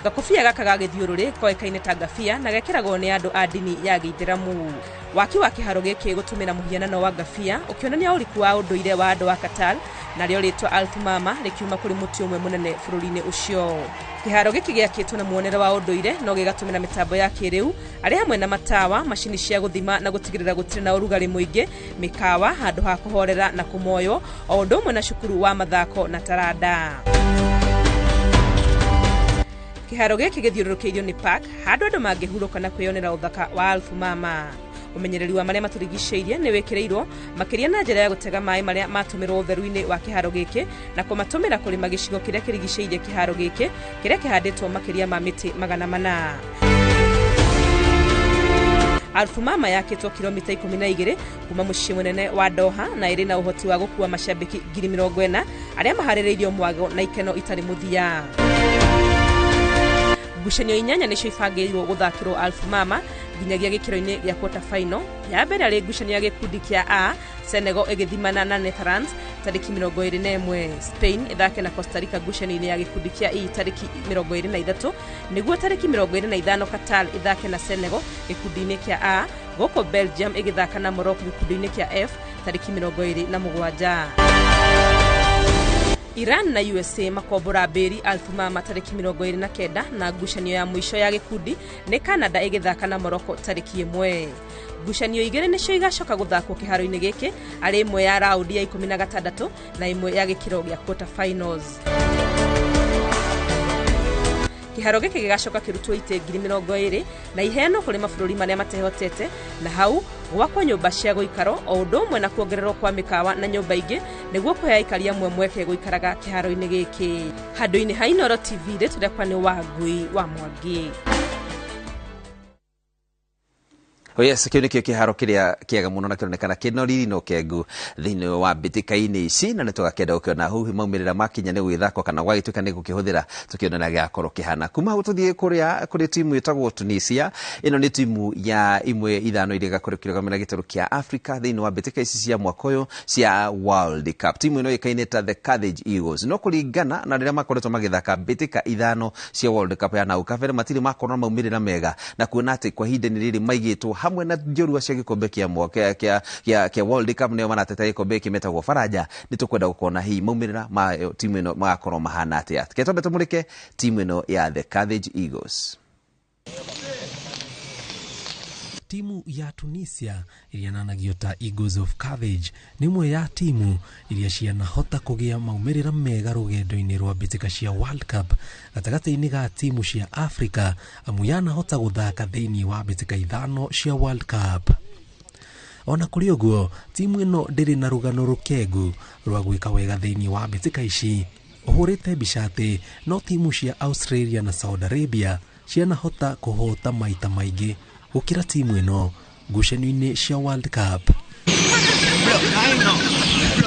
Gakofia gaka gagithiururi koekaine ta ngafia na gekiragwo ni andu a dini ya Githiramu. Waki wa kiharo giki gutumira muhianano wa ngafia ukionania uriku wa unduire wa andu wa Qatar na rio ritwa Althumama rikiuma kuri muti umwe munene bururi-ini ucio. Kiharo giki giakitwo na muonere wa unduire no gigatumira mitambo ya kiriu ari hamwe na matawa, mashini cia guthima na gutigirira gutire na urugari muingi, mikawa, handu ha kuhorera na kumoyo, o undu umwe na cukuru wa mathako na taranda. Kiharo giki githiururukiirio ni park handu andu mangihuruka na kwiyonera uthaka wa Althumama. umenyereri wa maria maturigiceirie ni wekireirwo makiria na njira ya gutega mai maria matumirwo utheru-ini wa kiharo giki na kumatumira kurima gicigo kiria kirigiceirie kiharo giki kiria kihanditwo makiria ma miti 400. Alfumama yakitwo kilomita 12 kuma muciĩ munene wa Doha na iri na uhoti wa gukua mashabiki 40,000 aria maharĩrĩirio mwago na ikeno itari muthia. Ngucanio 8 nicio ibangĩirwo guthakirwo Alfumama nginyagia gĩkĩro-inĩ gĩa quarter final. Ya mbere arĩ ngucanio ya gĩkundi kĩa A, Senegal ĩgĩthimana na Netherlands tariki 21, Spain ĩthake na Costa Rica ngucanio-inĩ ya gĩkundi kĩa E tariki 23, nĩguo tariki 25 Qatar ĩthake na Senegal gĩkundi-inĩ kĩa A, gũkũ Belgium ĩgĩthaka na Morocco gĩkundi-inĩ kĩa F tariki 27. Iran na USA makombora mbĩri Alfumama tariki 29 na ngucanio ya mũico ya gĩkundi nĩ Canada ĩgĩthaka na Morocco tariki 1. Ngucanio igĩrĩ nĩcio igacoka gũthakwo kĩharo-inĩ gĩkĩ arĩ ĩmwe ya raundi ya 16 na ĩmwe ya gĩkĩro gĩa quarter finals. Kiharo gĩkĩ gĩgacoka kĩrutwo ite 20,000 na iheano kũrĩ mabũrũri marĩa matehotete na hau gwakwo nyũmba cia gũikaro o ũndũ ũmwe na kuongererwo kwa mĩkawa na nyũmba ingĩ nĩguo kũhe aikari amwe mweke gũikaraga kĩharo-inĩ gĩkĩ. Handũ-inĩ ha Inooro TV rĩtũrekwa nĩ Wangui wa Mwangi. Yes, kĩu nĩkĩo kĩharo kĩrĩa kĩega mũno na kĩronekana kĩno riri no kĩengu thĩinĩ wa mbĩtĩka-inĩ ici na nĩtũgakĩenda gũkĩona huhi maumĩrĩra makinya nĩ gwĩthako kana gwagĩtuĩka nĩ gũkĩhũthĩra tũkĩona gĩakorwo kĩhana. Kuma hau tũthiĩ kũrĩ timu ĩtagwo Tunisia. Ĩno nĩ timu ya imwe ithano iria igakũrũkĩrũgamĩra gĩtarũ kĩa Africa thĩinĩ wa mbĩtĩka ici cia mwaka ũyũ cia World Cup. Timu ĩno ĩkaine ta the Carthage Eagles. No kũringana na rĩrĩa makoretwo magĩthaka mbĩtĩka ithano cia World Cup ya nau kabere matirĩ makorwo na maumĩrĩra mega na kuona atĩ kwa ihinda rĩrĩ maigĩtwo hamwe na njorua cia gĩkombe kĩa mwaka kĩa World Cup nĩo manateta gĩkombe kĩmetagwo Faraja. Nĩtũkwenda gũkona hihi maumĩrĩra ma timu ĩno magakorwo mahana atĩa. Twende tũmũrĩke timu ĩno ya the Carthage Eagles. Timu ya Tunisia iria nanagio ta Eagles of Carthage nĩ imwe ya timu iria cianahota kũgĩa maumĩrĩra mega rũgendo-inĩ rwa mbĩtĩka cia World Cup gatagatĩ-inĩ ga timu cia Africa amu yanahota gũthaka thĩinĩ wa mbĩtĩka ithano cia World Cup. Ona kũrĩ ũguo timu ĩno ndĩrĩ na rũgano rũkengu rwa gwĩka wega thĩinĩ wa mbĩtĩka ici. Ũhũrĩte mbica atĩ no timu cia Australia na Saudi Arabia cianahota kũhota maita maingĩ gũkĩra timu ĩno ngucanio-inĩ cia World Cup.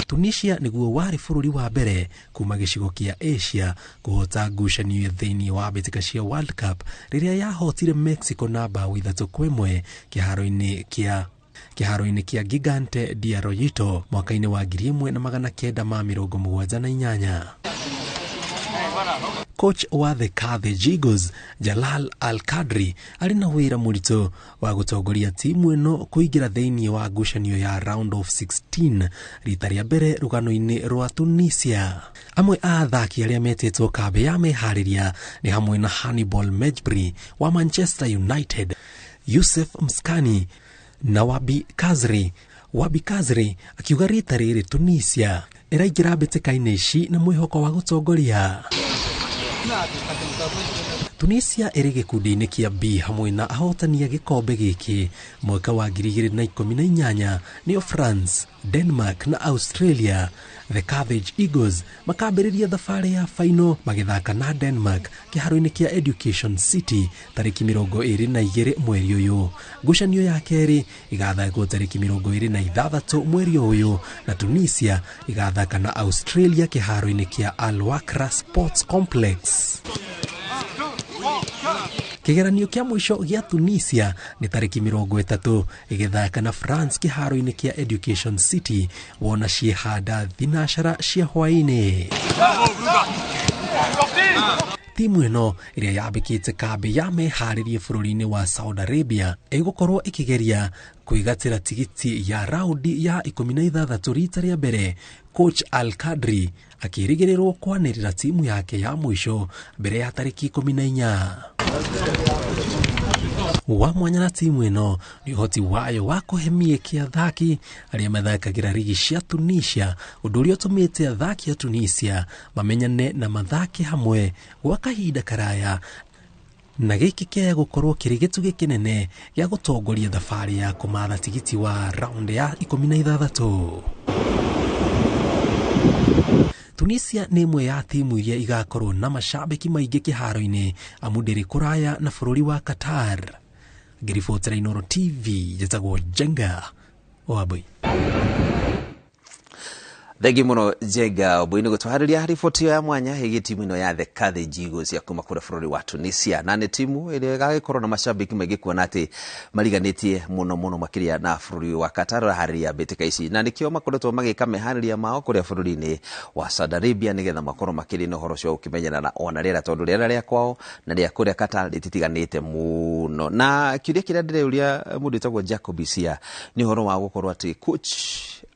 Tunisia nĩguo warĩ bũrũri wa mbere kuma gĩcigo kĩa Asia kũhota ngucanio thĩinĩ wa mbĩtĩka cia World Cup rĩrĩa yahotire Mexico na bao 3-1 kĩharo-inĩ kĩa Gigante de Arroyito mwaka-inĩ wa 1978. Coach wa the Carthage Eagles Jalal Al-Qadri arĩ na wĩra mũritũ wa gũtongoria timu ĩno kũingĩra thĩinĩ wa ngucanio ya round of 16 rita rĩa mbere rũgano-inĩ rwa Tunisia. Amwe a athaki arĩa metĩtwo kambĩ ya meharĩria nĩ hamwe na Hannibal Mejbri wa Manchester United, Youssef Mskani na Wabi Kazri akiuga rita rĩrĩ Tunisia ĩraingĩra mbĩtĩka-inĩ ici na mwĩhoko wa gũtongoria. Tunisia ĩrĩ gĩkundi-inĩ kĩa B hamwe na ahotania gĩkombe gĩkĩ mwaka wa 2018 nĩo France, Denmark na Australia. The Carthage Eagles makambĩrĩria thabarĩ ya final magĩthaka na Denmark kĩharo-inĩ kĩa Education City tariki 22 mweri ũyũ. Ngucanio ya kerĩ igathakwo tariki 26 mweri ũyũ na Tunisia igathaka na Australia kĩharo-inĩ kĩa Al Wakra Sports Complex. Kĩgeranio kĩa mũico gĩa Tunisia nĩ tariki 30 igĩthaka na France kĩharo-inĩ kĩa Education City wona ciĩhanda thinacara cia hwaĩ-inĩ. Timu ĩno ĩrĩa yambĩkĩte kambĩ ya meharĩrie bũrũri-inĩ wa Saudi Arabia ĩgũkorwo ĩkĩgeria kwĩgatĩra tigiti ya raundi ya 16 rita rĩa mbere. Coach Al-Qadri akĩrĩgĩrĩrwo kwanĩrĩra timu yake ya mũico mbere ya tariki 14. Wa mwanya na timu ĩno nĩ ũhoti wayo wa kũhe mĩeke athaki arĩa mathakagĩra rigi cia Tunisia, ũndũ ũrĩa ũtũmĩte athaki a Tunisia mamenyane na mathake hamwe gwa kahinda karaya na gĩkĩ kĩa gũkorwo kĩrĩ gĩtugĩ kĩnene gĩa gũtongoria thabarĩ ya kũmatha tigiti wa round ya 16. Tunisia nĩ ĩmwe ya timu iria igakorwo na mashabiki maingĩ kĩharo-inĩ amu ndĩrĩ kũraya na bũrũri wa Qatar. Ngĩribotera Inooro TV njĩtagwo Jenga Wambui. Thengi muno Jenga Wambui nĩ gũtwarĩria riboti ya mwanya ĩgiĩ timu ĩno ya The Carthage Eagles ya kuma kũrĩa bũrũri wa Tunisia, na nĩ timu ĩrĩa ĩgagĩkorwo na mashabiki maingĩ kuona atĩ mariganĩtie mũno makĩria na bũrũri wa Qatar harĩria mbĩtĩka ici, na nĩkĩo makoretwo magĩka meharĩria mao kũrĩa bũrũri-inĩ wa Saudi Arabia nĩgetha makorwo makĩrĩ na ũhoro ũcio ũkĩmenyana ona rĩera, tondũ rĩera rĩa kwao na rĩa kũrĩa Qatar rĩtitiganĩte mũno. Na kĩũria kĩrĩa ndĩreuria mũndũ wĩtagwo Jacob Isia nĩ ũhoro wa gũkorwo atĩ coach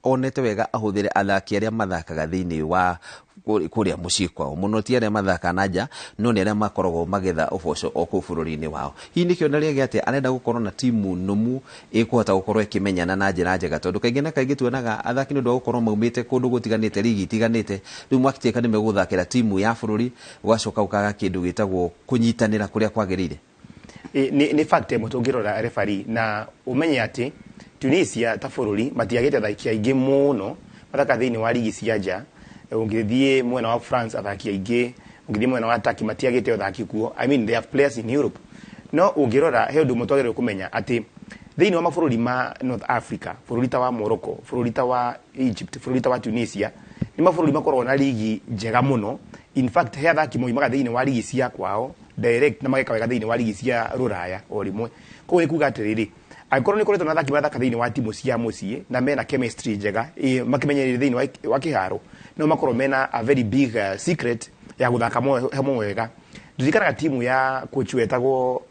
onete wega ahũthĩre athaki arĩa mathakaga thĩinĩ wa kũrĩa mũciĩ kwao mũno, ti arĩa mathaka na nja, no nĩ arĩa makoragwo magetha ũboco o kũu bũrũri-inĩ wao. Hihi nĩ kĩonereria gĩa atĩ arenda gũkorwo na timu nũmu ĩkũhota gũkorwo ĩkĩmenyana na njĩra njega, tondũ kaingĩ na kaingĩ tuonaga athaki nĩ ũndũ wa gũkorwo maumĩte kũndũ gũtiganĩte, rigi itiganĩte, rĩu mwakĩtuĩka nĩ megũthakĩra timu ya bũrũri, ũgacoka ũkaga kĩndũ gĩtagwo kũnyitanĩra kũrĩa kwagĩrĩire. Nĩ fact ĩmwe tũngĩrora referee na ũmenye atĩ Tunisia ta bũrũri matiagĩte athaki aingĩ mũno mathaka thĩinĩ wa ligi cia nja. Ũngĩthiĩ mwena wa France athaki aingĩ, ũngĩthiĩ mwena wa Turkey matiagĩte athaki kuo. I mean they have players in Europe. No ũngĩrora he ũndũ mũtwagĩrĩrwo kũmenya atĩ thĩinĩ wa mabũrũri ma North Africa, bũrũri ta wa Morocco, bũrũri ta wa Egypt, bũrũri ta wa Tunisia, nĩ mabũrũri makoragwo na ligi njega mũno. In fact he athaki moimaga thĩinĩ wa ligi cia kwao direct na mageka wega thĩinĩ wa ligi cia Rũraya o rĩmwe. Koguo nĩ kuuga atĩrĩrĩ, angĩkorwo nĩ kũrĩtwo na athaki mathaka thĩinĩ wa timu cia mũciĩ na mena chemistry njega makĩmenyerera thĩinĩ wa kĩharo, no makorwo mena a very big secret ya gũthaka hamwe wega. Ndirikanaga timu ya coach wetagwo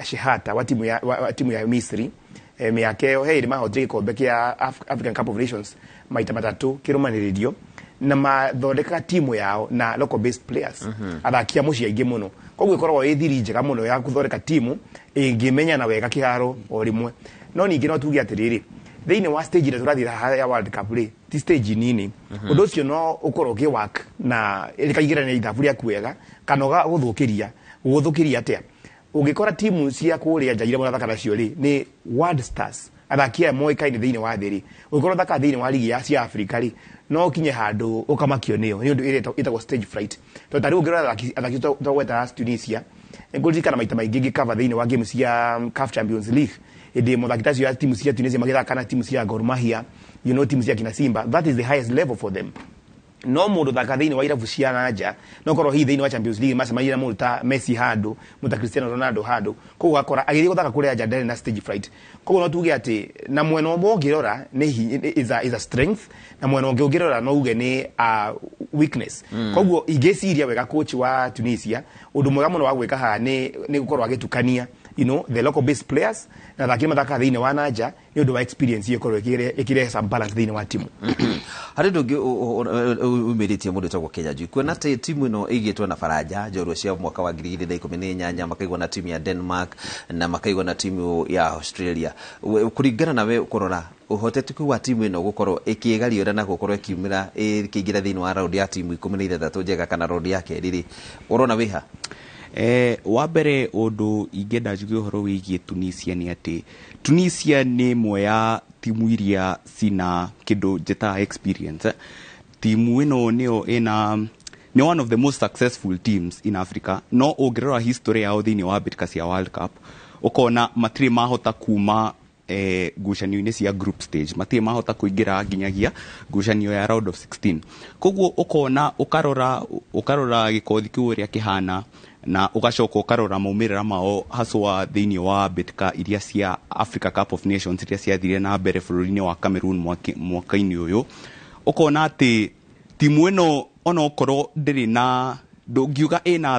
Shehata wa timu ya Misri, mĩaka ĩyo he mahotire gĩkombe kĩa African Cup of Nations maita matatũ kĩrũmanĩrĩrio, na mathondeka timu yao na local based players athakia mũciĩ aingĩ mũno. Koguo ikoragwo ĩ thiri njega mũno ya gũthondeka timu ĩngĩmenyana wega kĩharo o rĩmwe. No ningĩ no tuge atĩrĩrĩ, thĩinĩ wa stage ĩrĩa tũrathira ya World Cup rĩ, ti stage nini. Ũndũ ũcio no ũkorwo ũkĩwork na ĩkaigĩrania ithabu rĩaku wega kana ũgagũthũkĩria atĩa. Ũngĩkora timu cia kũrĩa nja iria mũrathaka nacio rĩ nĩ World Stars, athaki aya moĩkaine thĩinĩ wa thĩ rĩ, ũngĩkorwo thaka thĩinĩ wa ligi cia Africa rĩ, no kinye handũ ũkamakio nĩyo nĩ ũndũ ĩrĩa ĩtagwo stage fright. Tondũ tarĩu ũngĩrora athaki twagweta Tunisia, ngũririkana maita maingĩ ngĩkava thĩinĩ wa game cia CAF Champions League, ĩndĩ mũthaki ta cio ya timu cia Tunisia magĩthaka na timu cia Gor Mahia, timu cia kina Simba, that is the highest level for them. No mũndũ thaka thĩinĩ wa irabu cia nanja, no korwo hihi thĩinĩ wa Champions League macemania na mũndũ ta Messi handũ, mũndũ ta Cristiano Ronaldo handũ, koguo akora agĩthiĩ gũthaka kũrĩa nja ndarĩ na stage fright. Koguo no tuge atĩ na mwena ũmwe ũngĩrora is a strength, na mwena ũngĩ ũngĩrora no uge nĩ weakness. Koguo ingĩciria wega coach wa Tunisia ũndũ mwega mũno wa gwĩka haha nĩ gũkorwo agĩtukania the local based players na thaki mathaka thĩinĩ wa nanja nĩ ũndũ wa experience ĩkorwo ĩkĩrehe some balance thĩinĩ wa timu. Harĩ ũndũ ũngĩ umĩrĩtie mũndũ wĩtagwo Kenya Njui, kuona atĩ timu ĩno ĩigĩtwo na baranja njorua cia mwaka wa 2018, makaigwo na timu ya Denmark na makaigwo na timu ya Australia. Kũringana nawe kũrora ũhoteteku wa timu ĩno gũkorwo ĩkĩĩgario na gũkorwo ĩkiumĩra ĩkĩingĩra thĩinĩ wa raundi ya timu 16 njega kana raundi ya kerĩ rĩ, ũrona wĩha? Wa mbere ũndũ ingĩenda njuge ũhoro wĩgiĩ Tunisia nĩ atĩ Tunisia nĩ ĩmwe ya timu iria cina kĩndũ njĩtaga experience. Timu ĩno nĩ one of the most successful teams in Africa, no ũngĩrora history yao thĩinĩ wa mbĩtĩka cia World Cup ũkona matirĩ mahota kuma ngucanio-inĩ cia group stage, matirĩ mahota kũingĩra nginyagia ngucanio ya round of 16. Koguo ũkona ũkarora gĩkothi kĩu ũrĩa kĩhana na ũgacoka ũkarora maumĩrĩra mao haswa thĩinĩ wa mbĩtĩka iria cia Africa Cup of Nations iria ciathire na mbere bũrũri-inĩ wa Cameroon mwaka-inĩ ũyũ, ũkona atĩ timu ĩno onokorwo ndũngiuga ĩna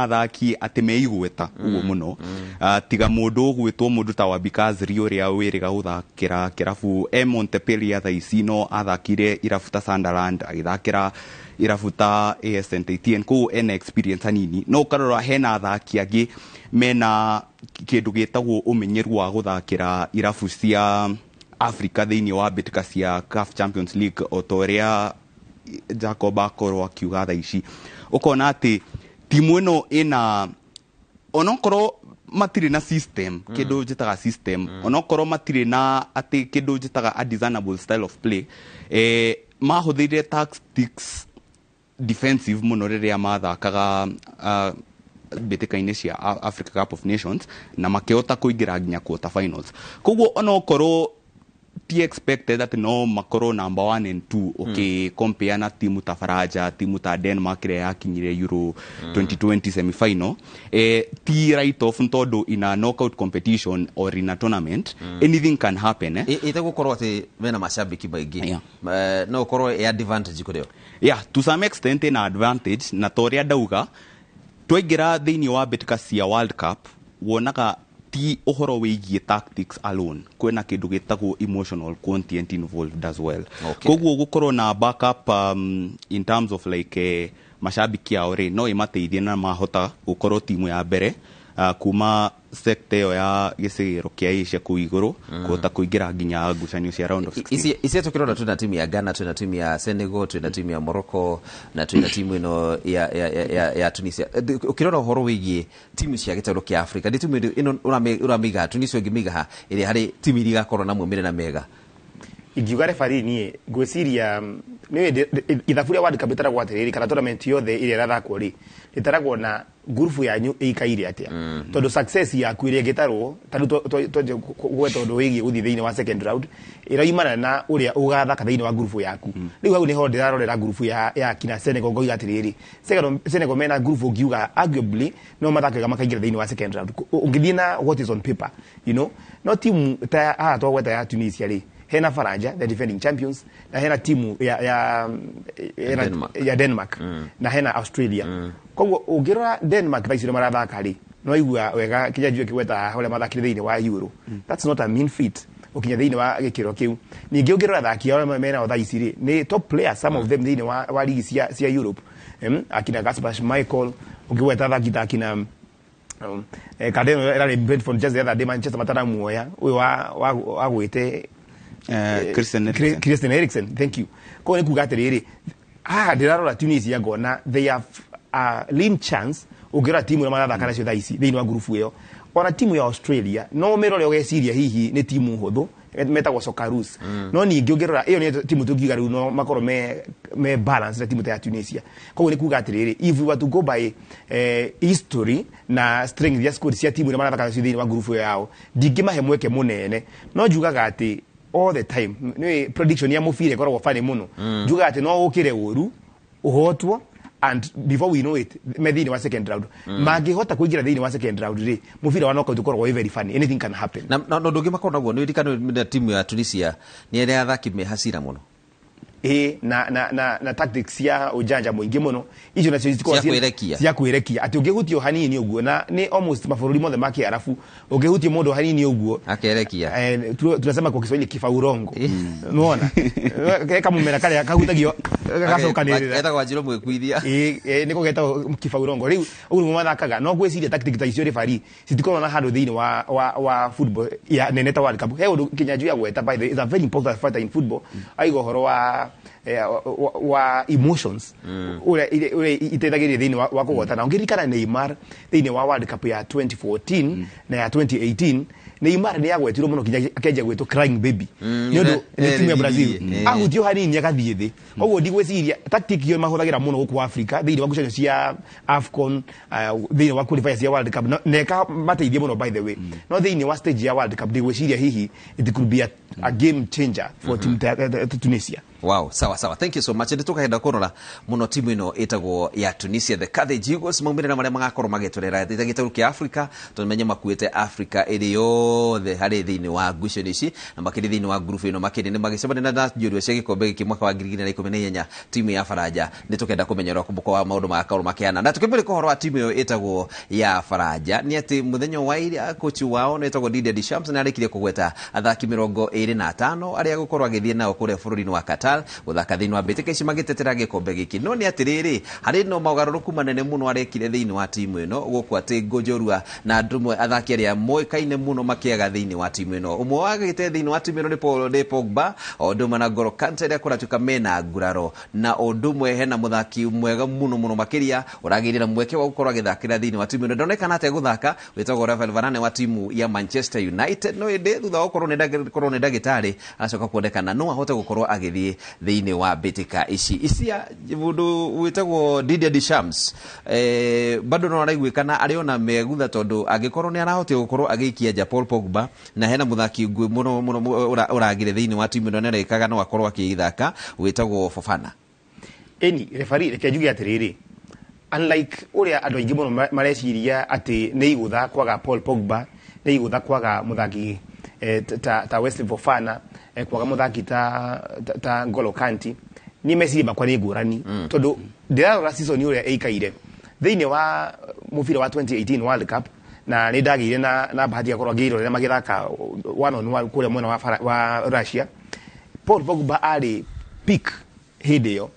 athaki atĩ meigweta ũguo mũno, tiga mũndũ ũgwĩtwo mũndũ ta Wabikazri ũrĩa wĩrĩga gũthakĩra kĩrabu Montpellier thaa ici, no athakire irabu ta Sunderland, agĩthakĩra irabu ta AS Saint-Etienne, kũu ena experience hanini. No ũkarora hena athaki angĩ mena kĩndũ gĩtagwo ũmenyeru wa gũthakĩra irabu cia Africa thĩinĩ wa mbĩtĩka cia CAF Champions League, o ta ũrĩa Jacob akorwo akiuga thaa ici. Ũkona atĩ timu ino ina onokoro matire na system kido jitaga system onokoro matire na ati kido jitaga a designable style of play mahuthire tactics defensive muno riria mathakaga betikaine cia Africa Cup of Nations na makiota kuingira nginya quarter finals koguo onokoro ti expected that no makoro number 1 and 2 okay compare na timu ta Faraja timu ta Denmark ile yakinyire Euro 2020 semi final ti right off ntodo in a knockout competition or in a tournament anything can happen itagukorwo ati vena mashabiki baingi no korwo advantage kurio to some extent in advantage na toria dauga twaingira thiini wa betika cia World Cup wonaga ti uhoro wigie tactics alone kwena kindu gitagwo emotional content involved as well koguo gukorwo na backup in terms of like mashabiki ao ri no imateithie na mahota gukorwo timu ya mbere kuma sector yo ya gicigiro kia Asia ku iguru kuhota kuingira nginya ngucanio cia round of 16 isi tukirona tuna timu ya Ghana tuna timu ya Senegal tuna timu ya Morocco na tuna timu ino ya Tunisia ukirona uhoro wigie timu cia gitaro kia Africa ndi timu ino uramiga Tunisia ngimiga ha ili hari timu iri gakorwo na mwemere na mega igiuga referee nie gwiciria ni ithaburia World Cup itaragwo atiriri kana tournament yothe iri rathakwo ri itaragwo na group yanyu ikaire atia tondu success yaku iri gitarwo tandu to gweta undu wigi uthi thiini wa second round iraimana na uria ugathaka thiini wa group yaku riu hau ni ho ndirarorera group ya kina Senegal ngoiga atiriri Senegal mena group ugiuga arguably no mathakaga makaingira thiini wa second round ungithii na what is on paper you know no team ta twagweta ya Tunisia ri hena Faraja the defending champions na hena timu ya Denmark na hena Australia koguo ungirora Denmark thaicire marathaka ri no igua wega kinyajue kiweta hole mathakire thiini wa Euro that's not a mean feat ukinya thiini wa gikiro kiu ningi ungirora thaki ao mena o thaici ri ni top players some of them thiini wa ligi cia Europe akina Kasper Schmeichel ukiweta thaki akina Kadeno era Brentford just the other day Manchester matara muoya uyu wa gwite Christian Eriksen thank you ko ni kuga atiriri ndirarora Tunisia ngona they have a lean chance ugira timu ya marathaka nacio thaici thiini wa group iyo ona timu ya Australia no mirore ogeciria hihi ni timu huthu metagwo Socceroos no ningi ungirora iyo ni timu tungiga riu no makoro me balance na timu ya Tunisia ko ni kuga atiriri if we were to go by history na strength ya squad cia timu ya marathaka nacio thiini wa group iyo yao ndingimahe mweke munene no njugaga ati all the time ni prediction ya mufire korwo fani muno juga ati no ukire uru uhotwo and before we know it medini wa second round magihota kuingira thini wa second round ri mufire wa knockout korwo very funny anything can happen na ndungi makona guo ni dikano timu ya Tunisia ni ere athaki me hasira muno na tactics ya ujanja mwingi muno icio nacio zitiko cia kuirekia ati ungihutio hanini uguo na ni almost mafururi mothe maki arafu ungihutio mundu hanini uguo akerekia tunasema kwa Kiswahili kifaurongo unaona kama mumera kale kahutagio gacokanirira eta kwa jiro mwekuithia niko geta kifaurongo riu uguo mathakaga no gwiciria tactics ta icio referee zitiko na handu thiini wa football ya neneta World Cup he undu kinyanju ya gweta by the is a very important factor in football aigo horo wa emotions ule itedagiria thiini wa kugotana ungirikana Neymar thiini wa World Cup ya 2014 na ya 2018 Neymar ni yagwetirwo muno kinya akenja gwetwo crying baby ni undu ni timu ya Brazil ahutio hanini akathie thi koguo ndigweciria tactic yo mahuthagira muno guku Africa thiini wa ngucanio cia AFCON thiini wa qualifiers cia World Cup neka mateithie muno by the way no thiini wa stage ya World Cup ndigweciria hihi it could be a game changer for team Tunisia. Wow, sawa thank you so much nditukaenda kurora muno timu ino itagwo ya Tunisia the Carthage Eagles maumire maria magakorwo magitorera itagitaru kia Africa tumenye makuite Africa iri yothe hari thiini wa ngucanio ici na makiri thiini wa group ino makiri ni magicemania na njorua cia gikombe giki mwaka wa 2018 timu ya Faraja nditukenda kumenyera kumbuko wa maundu magakorwo makiana na tukimire kuhoro wa timu iyo itagwo ya Faraja ni ati muthenyo wa iri coach wao ni itagwo Didier Deschamps na arikirie kugweta athaki 25 aria gukorwo agithie nao kure bururi-ini wa Qatar Senegal guthaka thiini wa mbitika ici magitetera gikombe giki no ni atiriri hari no magaruruku manene muno arekire thiini wa timu ino guku ati Ngojorua na ndumwe athaki aria moikaine muno makiaga thiini wa timu ino umwe wagite thiini wa timu ino ni Paul de Pogba ondumwe na N'Golo Kante aria kuratuka mena nguraro na ondumwe hena muthaki mwega muno makiria uragirira mweke wa gukorwo agithakira thiini wa timu ino ndonekana ate guthaka witagwo Rafael Varane wa timu ya Manchester United no inde thutha gukorwo ni ndagitari acoka kuonekana no ahote gukorwo agithie thiini wa mbitika ici ya mundu witagwo Didier Deschamps bado no araiguikana ariona megutha tondu agikorwo ni arahote gukorwo agikia ja Paul Pogba na hena muthaki ngui muno uragire thiini wa timu ino nerekaga no akorwo akithaka witagwo Fofana eni referee reke jugi atiriri unlike uria andu aingi muno mareciria ati ni igutha kwaga Paul Pogba ni igutha kwaga muthaki ta Wesley Fofana kwaga muthaki ta N'Golo Kante ni meci makwa ni ngurani tondu ndirarora season uria eikaire thiini wa mubira wa 2018 World Cup na ni ndagire na bahati ya korwo ngirorera magithaka one on one kuria mwena wa Russia. Paul Pogba ari peak hidio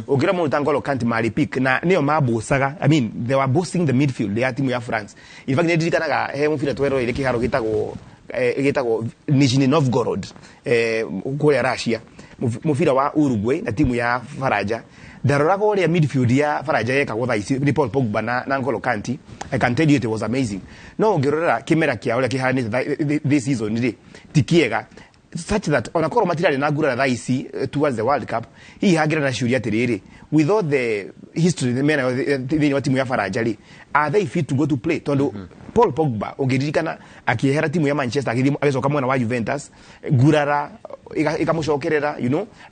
ugira mundu N'Golo Kante mari peak na niyo mabusaga. I mean they were boosting the midfield ya timu ya France. In fact ndirikanaga he mubira twero ile kiharo gitagwo Nizhny Novgorod kuria Russia mubira wa Uruguay na timu ya Faraja ndaroraga uria midfield ya Faraja yekagwo thaici ni Paul Pogba na N'Golo Kante. I can tell you it was amazing. No ngirorera kimera kia uria kihanite this season ri tikiega such that onakorwo matirari na ngura thaici towards the World Cup hii hagira na ciuria atiriri with all the history the mena thiini wa timu ya Faraja ri are they fit to go to play tondu Paul Pogba ungiririkana akihera timu ya Manchester agicoka mwena wa Juventus ngurara ikamucokerera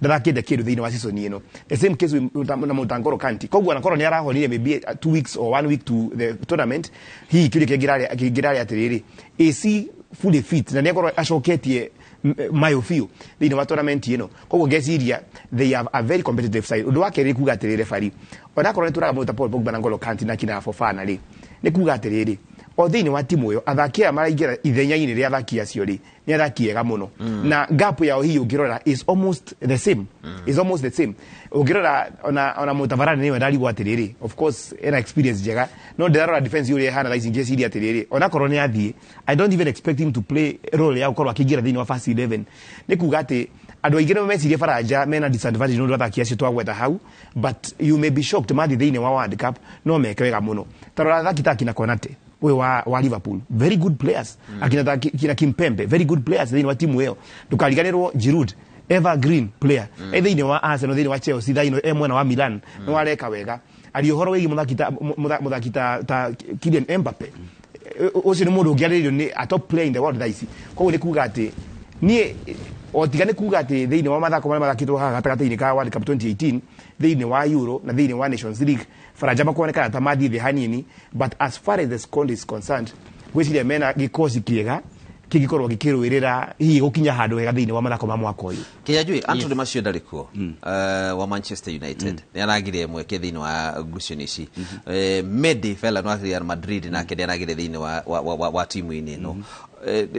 ndarakinde kindu thiini wa season ino the same case with N'Golo Kante kogwa nakorwo ni arahorire maybe 2 weeks or 1 week to the tournament hii kile kingirari atiriri AC fully fit na niakorwo acoketie myofio thiini wa tournament ino kogwa ngeciria they have a very competitive side undu wake kuga atiriri referee onakorwo ni turaga muta Paul Pogba na N'Golo Kante na kina Fofana ri ni kuga atiriri o thiini wa timu yo athakia maraingira ithenya-ini ria athaki acio ri ni athaki ega muno na gap yao hii ungirora is almost the same ungirora ona Mutavarane niwe ndarigwo atiriri of course ena experience jega no ndirarora defense yuri hana thaici ngeciria atiriri ona korwo ni athie I don't even expect him to play role ya gukorwo akigira thiini wa first 11 ni kuga ati andu aingi no mecirie Faraja mena disadvantage no athaki acio twagweta hau but you may be shocked mathi thiini wa World Cup no meke wega muno tarora athaki ta kina Konate we wa Liverpool very good players akina Kimpembe very good players thiini wa timu hiyo tukariganirwo Giroud evergreen player thiini wa Arsenal thiini wa Chelsea thiini mwena wa Milan no areka wega aliohoro wigi muthaki ta Kylian Mbappe ucio ni mundu ngiaririo ni a top player in the world thaisi koguo ni kuga ati nie otigane kuga ati thiini wa mathako maria mathakitwo haha gatagati-ini ka World Cup 2018 thiini wa Euro na thiini wa Nations League Faraja makuonekana ta mathi thi hanini but as far as the squad is concerned gwiciria mena gikosi kiega kigikorwo gikirwirira hihi gukinya handu hega thiini wa mathako ma mwaka uyu kijajui Anthony Martial ndarikuo wa Manchester United ni aragire mweke thiini wa ngucanio ici Medi fella no Real Madrid na kende aragire thiini wa timu ini no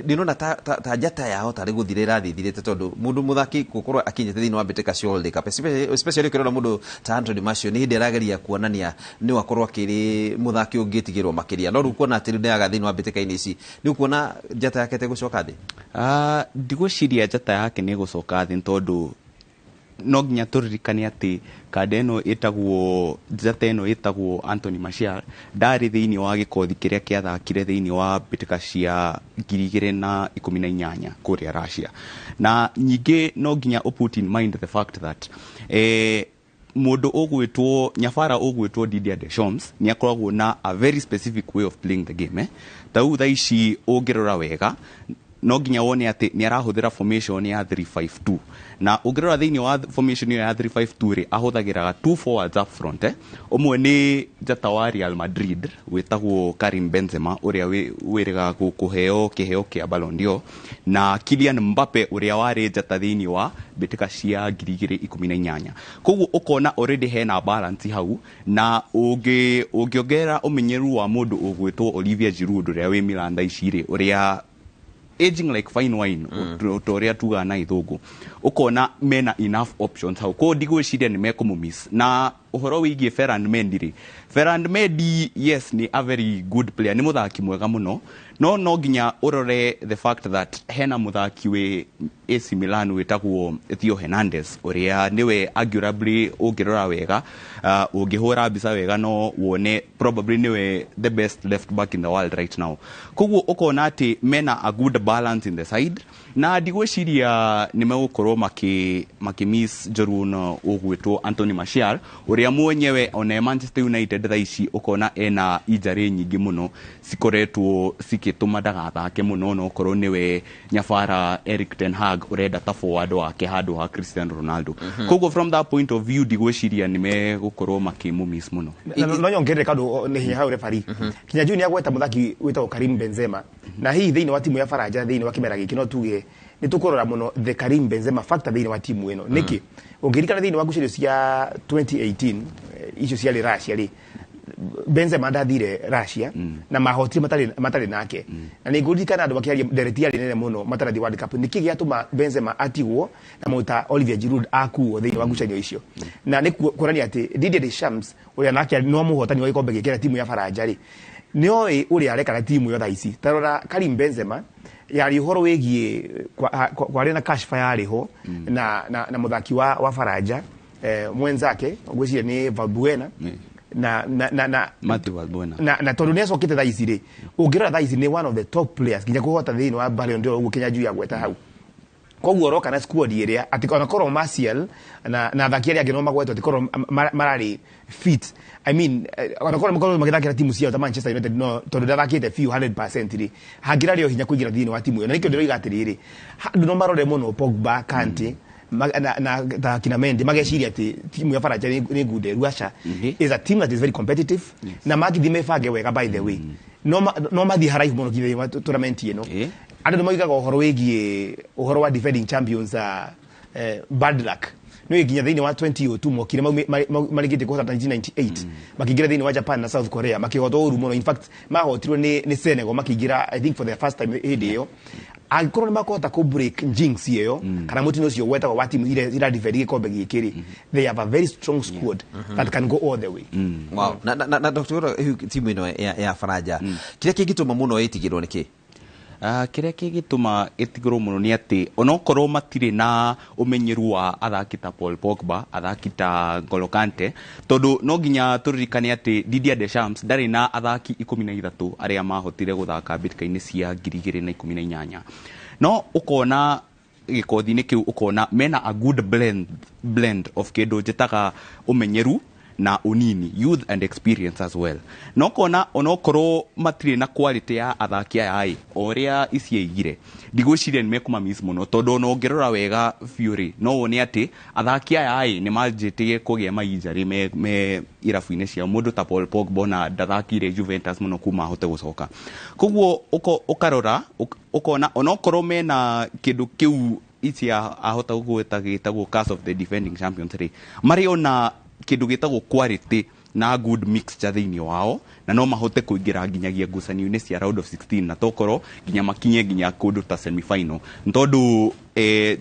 ndinona ta njata yao tari guthirira thithirite tondu mundu muthaki gukorwo akinyite thiini wa mbitika cia World Cup especially kirona mundu ta Anthony Martial ni hindi arageria kuonania ni wakorwo akiri muthaki ungitigirwo makiria no rukuona atiri ndaga thiini wa mbitika-ini ici ni kuona njata yake te gucoka thi ndigwiciria njata yake ni gucoka thi tondu no nginya turirikane ati kanda ino itagwo njata ino itagwo Anthony Martial ndari thiini wa gikothi kiria kiathakire thiini wa mbitika cia 2018 kuria Russia na nyingi no nginya put in mind the fact that mundu ugwitwo nyabara ugwitwo Didier Deschamps ni akoragwo na a very specific way of playing the game tau thaici ungirora wega no nginya wone ati ni arahuthira formation ya 352 na ungirora thiini wa formation ya 352 ri ahuthagiraga 2 forwards up front umwe ni njata wa Real Madrid witagwo Karim Benzema uria wiriga kuheo kiheo kia Ballon d'Or na Kylian Mbappe uria wari njata thiini wa mbitika cia 2018 koguo ukona already hena balance hau na ungiongera umenyeru wa mundu ugwitwo Olivier Giroud uria wi Milan ici ri uria aging like fine wine utoria tuga na ithugu ukona mena enough options how ko digwiciria ni mekumumiss na uhoro wigie Ferland Mendy Ferland Mendy yes ni a very good player ni muthaki mwega muno no ginya urore the fact that hena muthaki we AC Milan wetagwo Theo Hernandez uria niwe arguably ungirora wega ungihura bisa wega no wone probably niwe the best left back in the world right now koguo ukona ati mena a good balance in the side na digwiciria nimegukorwo miss Jorun ugwitwo Anthony Martial uria mwenyewe one Manchester United thaici ukona ena injury nyingi muno sikoretwo sikituma ndagathake muno no korwo niwe nyabara Erik ten Hag urenda ta forward wake handu ha Cristiano Ronaldo koguo from that point of view digwiciria nimegukorwo miss muno no nyongere kadu ni hinya haure fari kinya juni agweta muthaki witwa Karim Benzema na hii thiini wa timu ya Faranja thiini wa kimera giki no tuge ni tukorora muno the Karim Benzema factor thiini wa timu eno niki ungirikana thiini wa gucirio cia 2018 icio cia Russia ri Benzema ndathire Russia na mahotire matari nake na ningurikana andu bakiaria deretia rinene muno matarathi World Cup niki giatuma Benzema atigwo na muta Olivier Giroud akuo thiini wa gucirio icio na ni kurania ati Didier Deschamps uria nake no muhotani wa ikombe gikira timu ya Faranja ri nioi uria arekana timu yo thaici tarora Karim Benzema yari uhoro wegie kwa rena kashfa yariho na muthaki wa Faranja mwenzake gwiciria ni Valbuena na Matthew Valbuena na tondu neso kite thaici ri ungirora thaici ni one of the top players kinya kuhota thiini wa Ballon d'Or ukinya juu ya gweta hau koguo roka na squad iria ati ona korwo Martial na thaki iria ngeno magwetwo ati korwo marari fit I mean ona korwo magithakira timu cia Manchester United no tondu ndathakite few 100% ri hangira rio hinya kuigira thiini wa timu yo na nikio ndiro igatiriri no marore muno Pogba Kante na kina Mendy mageciria ati timu ya Faranja ni good Russia is a team that is very competitive na magithi mefange wega by the way no mathi haraihu muno kithe tournament ino andu moigaga uhoro wigie uhoro wa defending champions bad luck no iginya thiini wa 2002 mokire marigite kuhota 1998 makigira thiini wa Japan na South Korea makihota uru muno in fact mahotirwo ni Senegal makigira I think for the first time hidio agikoro ni makota ko break jinx iyo kana mutino cio weta wa timu ira defend ikombe gikiri they have a very strong squad that can go all the way wow na Dr. timu ino ya Faranja kile kigituma muno itigirwo niki kiria kigituma itigirwo muno ni ati onokorwo matire na umenyeru wa athaki ta Paul Pogba athaki ta N'Golo Kante tondu no ginya turirikane ati Didier Deschamps ndari na athaki 13 aria mahotire guthaka mbitikaini cia 2018 no ukona gikothi-ini kiu ukona mena a good blend of kindu njitaga umenyeru na unini youth and experience as well no kona onokorwo matire na quality ya athaki aya oria iciigire digwiciria ni mekuma miss muno tondu no ngerora wega Fury no wone ati athaki aya ni manjitie kugia mainjari me irafu-ini cia mundu ta Paul Pogba na ndathakire Juventus muno kuma hote gucoka koguo ukarora ukona onokorwo mena kindu kiu icia ahota gugweta gitagwo curse of the defending champions ri mari ona kindu gitagwo quality na good mixture thiini wao na no mahote kuingira nginyagia ngucanio-ini cia round of 16 na tokoro nginya makinye nginya kundu ta semi final ntondu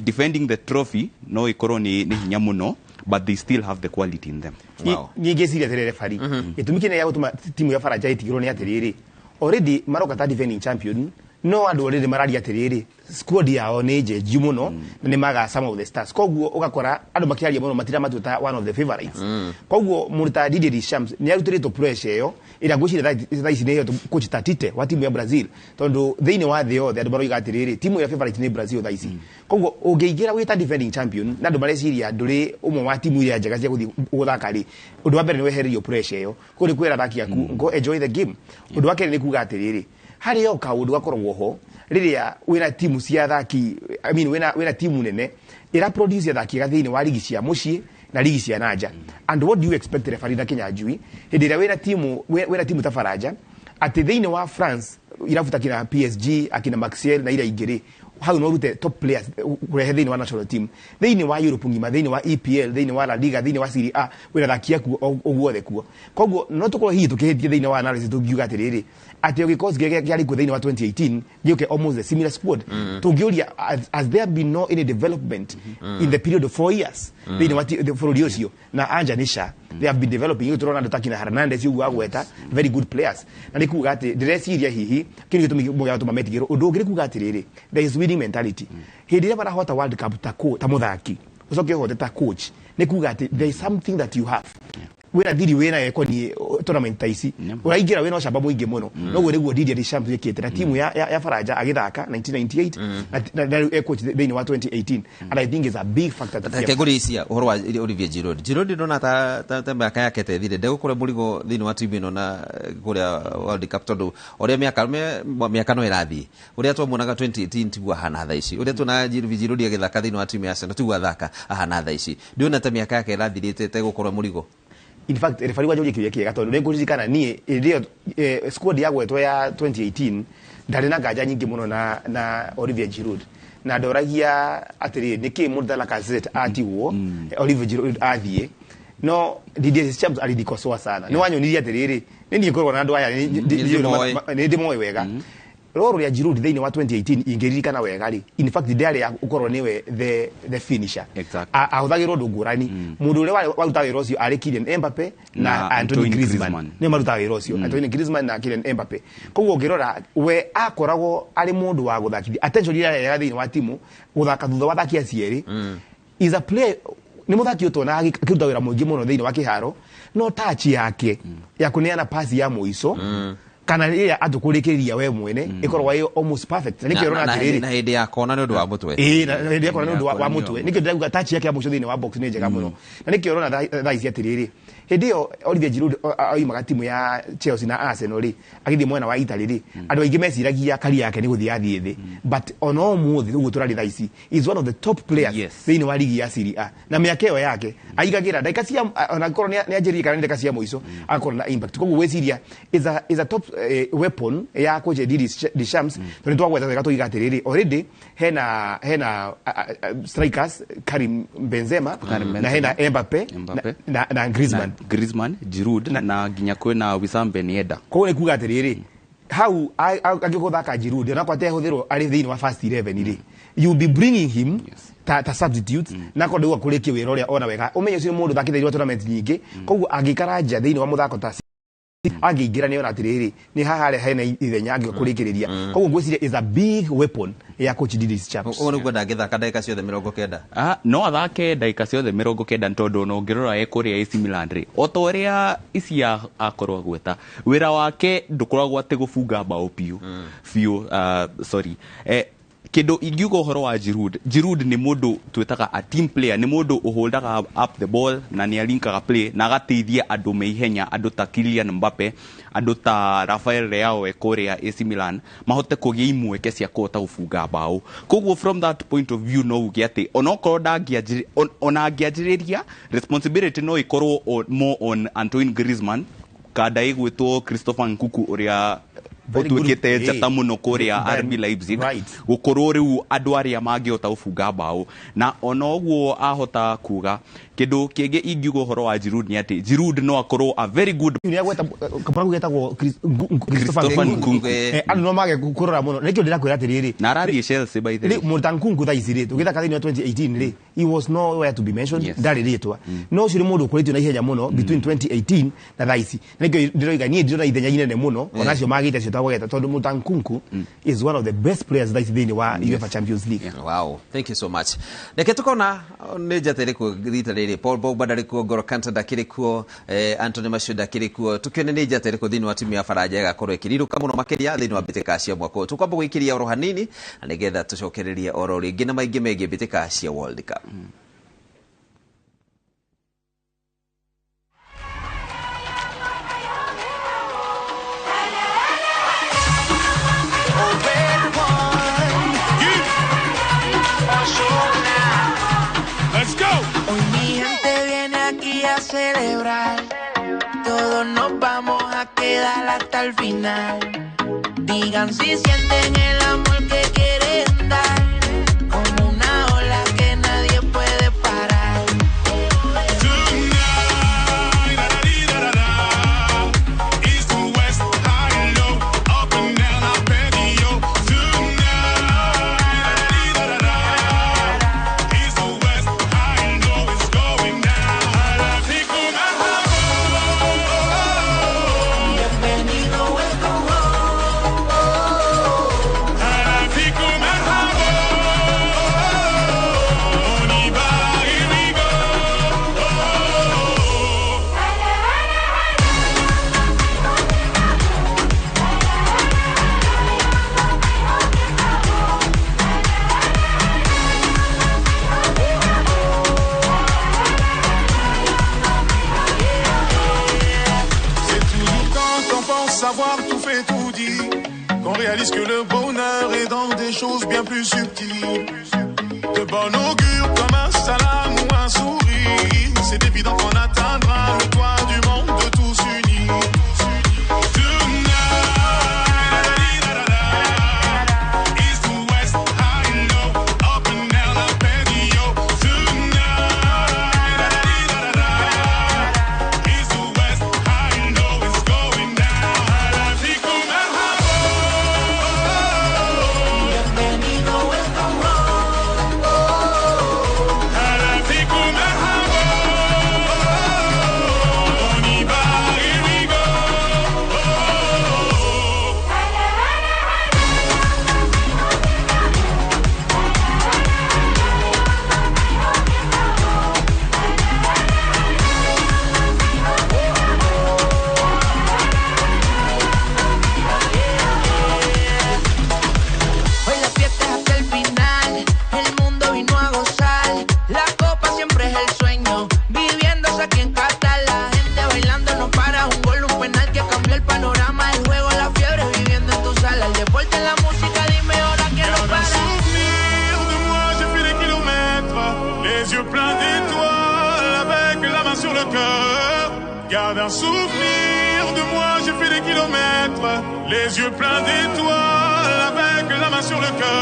defending the trophy no ikorwo ni hinya muno but they still have the quality in them wow ngeciria terere fari itumikine ya gutuma timu ya Faranja itigirwo ni atiriri already maroka ta defending champion no andu already marari atiriri squad yao ni jeju muno ni maga some of the stars koguo ugakora andu makiaria muno matira matuta one of the favorites koguo murita Didier Deschamps ni arutirito pressure yo ira gucira thaici ni yo coach Tatite wa timu ya Brazil tondu thiini wa thio andu maroiga atiriri timu ya favorite ni Brazil thaici koguo ungeigira wita defending champion na andu mareciria nduri umwe wa timu ya njega cia guthi guthaka ri undu wa mbere ni weherio pressure yo kuri kwira thaki yaku go enjoy the game undu wa keri ni kuga atiriri hari yo kaundu gakorwo ho riria wina timu cia thaki I mean wina timu nene ira produce thaki gathini wa ligi cia mucii na ligi cia nanja and what do you expect referee Kenya Njui hindira wina timu ta Faranja ati thini wa France irafuta kina PSG akina Marseille na ira ingiri how no rute top players kurehe thini wa national team thini wa Europe ngima thini wa EPL thini wa La Liga thini wa Serie A wira thakia ku oguothe kuo koguo no tukorwo hihi tukihitie thini wa analysis tugiuga atiriri ati ogikos giari ku thini wa 2018 gioke almost a similar squad tugiuria as there been no any development in the period of 4 years thini wa for Diosio na Anja Nisha they have been developing you turona ndotaki na Hernandez yugo agweta very good players na nikuga ati diresiria hihi kini gitumi muga tuma metigiro undu ngiri kuga atiriri there is winning mentality hindi ria barahota world cup ta muthaki ucoke hote ta coach nikuga ati there is something that you have wira thiri wina ekoni tournament taisi uraingira wina ucamba muingi muno no gwe niguo Didier Deschamps yekete na timu ya Faranja agithaka 1998 na coach thini wa 2018 and I think is a big factor that kegurisia uhoro wa Olivier Giroud ndona ta miaka yake tethire ndegukore murigo thini wa timu ino na kuria World Cup tondu uria miaka no irathi uria twamuonaga 2018 tigwa hana tha ici uria tuna Giroud agithaka thini wa timu ya Arsenal tigwa thaka hana tha ici ndiona ta miaka yake irathirite tegukore murigo. In fact referee wa joji kiwe kiega tondu ningurikana nie ndio squad ya gwetwa ya 2018 ndari na gaja nyingi muno na Olivier Giroud na ndoragia atiri niki mundu la Lacazette atiwo Olivier Giroud athie no Didier Deschamps alidikosoa sana ni wanyoniria atiriri nini ngorwa na andu aya ni ndimo wega roro ya Giroud thini wa 2018 ingeririkana wega ri in fact ndiari ukorwo niwe the finisher ahuthagirwo ndungurani mundu ule waruta wira ucio ari Kylian Mbappe na Antoine Griezmann ni maruta wira ucio Antoine Griezmann na Kylian Mbappe koguo ngirora we akoragwo ari mundu wa guthakithia attention ira ya thini wa timu guthaka thutha wa thaki acieri is a player ni muthaki utona akiruta wira mwingi muno thini wa kiharo no touch yake ya kuneana pasi ya muico kana ria atukurikiria we mwene ikorwa yo almost perfect nikirona atiriri na hidi ya kona ni undu wa mutwe na hidi ya kona ni undu wa mutwe nikirona touch yake ya muico thini wa box ni njega muno na nikirona thaisi atiriri hindi yo Olivier Giroud oimaga timu ya Chelsea na Arsenal ri agithi mwena wa Italy ri andu aingi meciragia kari yake ni guthia athie thi but ono muthi uguo turari thaisi is one of the top players thini wa ligi ya Serie A na miaka yo yake aigagira dakika cia ona korwo ni anjeri kana dakika cia muico akorwo na impact koguo weciria is a top weapon ya coach Didier Deschamps tondu twagweta wega tuiga atiriri already hena strikers Karim Benzema na hena Mbappe na Griezmann Giroud na ginya kwena Wissam Ben Yedder ko ne kuga atiriri how agikuthaka Giroud na kwate huthiro ari thini wa first 11 ri you be bringing him ta substitute na ko ndigwa kurikia wira uria ona wega umenye ucio mundu thakithirwo tournament nyingi koguo agikara nja thini wa muthako ta agiingira ni ona atiriri ni haha hena ithenya agikurikiria koguo ngwiciria is a big weapon ya coach Didier Deschamps uguo niguo ndangithaka ndagika ciothe 90 no athake ndagika ciothe 90 tondu no ngirora ekuria AC Milan ri otoria isi akorwo gweta wira wake ndukoragwo ati gubunga bao piu sorry kido ingiuga horo wa Giroud ni mundu twetaga a team player ni mundu uholdaga up the ball na ni alinkaga play na agateithia andu meihenya andu ta Kylian Mbappe andu ta Rafael Leao ekoria AC Milan mahote kugia imweke cia kuhota gufunga bao koguo from that point of view no uge ati onoko angiajiriria responsibility no ikorwo more on Antoine Griezmann kada igwitwo Christopher Nkunku uria otuikite njata muno kuria RB Leipzig gukorwo riu andu aria mangiota ufunga bao na onoguo ahota kuga kindu kingi ingiugo horo wa Giroud ni ati Giroud no akorwo a very good ni agweta kaparagu getagwo Christopher Nkunku andu no mage kurora muno nikio ndirakwira atiriri na arathie Chelsea by the way Mortan Nkunku thaicire tugithaka thini 2018 ri he was nowhere to be mentioned ndari ritwa no ciri mundu kuritio na ihenya muno between 2018 na thaici nikio ndiroiga ni ndiro ithenya inene muno onacio magite cio tawageta tondu Mortan Nkunku is one of the best players thaici thini wa UEFA Champions League. Wow, thank you so much. Reke tukona ni jatere ku rita riri Paul Pogba ndari kuo, N'Golo Kante ndakiri kuo, Anthony Martial ndakiri kuo, tukione ni jatere ku thini wa timu ya Faranja igakorwo ikiriruka muno makiria thini wa bitika cia mwako tukwamba gwikiria oro hanini na nigetha tucokererie oro ringi na maingi megie bitika cia World Cup. Hoy mi gente viene aquí a celebrar. Todos nos vamos a quedar hasta el final. Digan si sienten el amor que quieren dar. savoir tout fait tout dit, qu'on réalise que le bonheur est dans des choses bien plus subtiles. De bon augure comme un salam ou un sourire, c'est évident qu'on atteindra le toit du monde de tous unis. Garde un souvenir de moi, j'ai fait des kilomètres, les yeux pleins d'étoiles, avec la main sur le cœur.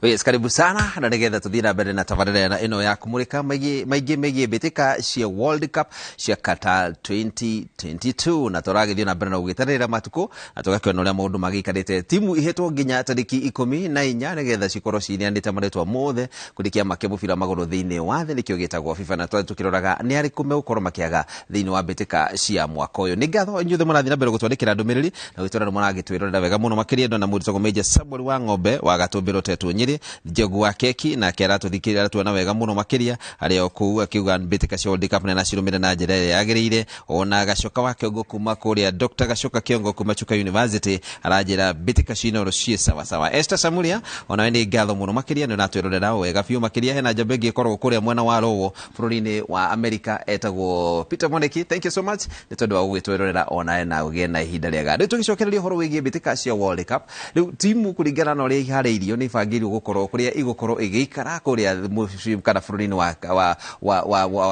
Yes, karibu sana na nigetha tuthie na mbere na tabarĩra ĩno ya kumũrĩka maingĩ megiĩ mbĩtĩka cia World Cup cia Qatar 2022 na tũragĩthiĩ na mbere na gũgĩtarĩra matukũ na tũgakĩona ũrĩa maũndũ magĩikarĩte. Timu ihetwo nginya tarĩki 14 nigetha cikorwo cineanĩte marĩtwa mothe kũrĩkia make mũbira magũrũ thĩinĩ wa thĩ nĩkĩo gĩtagwo FIFA, na tũkĩroraga nĩ arĩkũ megũkorwo makĩaga thĩinĩ wa mbĩtĩka cia mwaka ũyũ. Nĩ ngatho inyuothe mũrathiĩ na mbere gũtwandĩkĩra ndũmĩrĩri na gwĩtwara mũragĩtwĩrorera wega mũno makĩria ndo na mũndũ tagwo Major Samuel wa Ng'ombe wa Gatũmbĩro Tetũ Nyĩrĩ Njogu wa Keki na kera tuthikĩrĩra tuona wega mũno makĩria arĩa okuu akiuga mbĩtĩka cia World Cup na cirũmĩrĩra na njĩra ĩrĩa yagĩrĩire. Ona Gacoka wa Kĩongo kuma kũrĩa Dr. Gacoka Kĩongo kuma Chuka University aranjĩra mbĩtĩka ciino ciĩ sawa sawa. Esther Samulia ona we nĩ ngatho mũno makĩria nĩ natwĩrorera wega biũ makĩria. Hena njamba ĩngĩ ĩkoragwo kũrĩa mwena wa Rowo bũrũri-inĩ wa America etagwo Peter Moneki. Thank you so much nĩ tondũ wa gũgĩtwĩrorera ona na ũgĩe na ihinda rĩega. Rĩu tũgĩcokereria ũhoro wĩgiĩ mbĩtĩka cia World Cup. Rĩu timu kũringana na ũrĩa iharĩirio nĩ ibangĩirwo gũkorwo kũrĩa igũkorwo igĩikara kũrĩa mũciĩ kana bũrũri-inĩ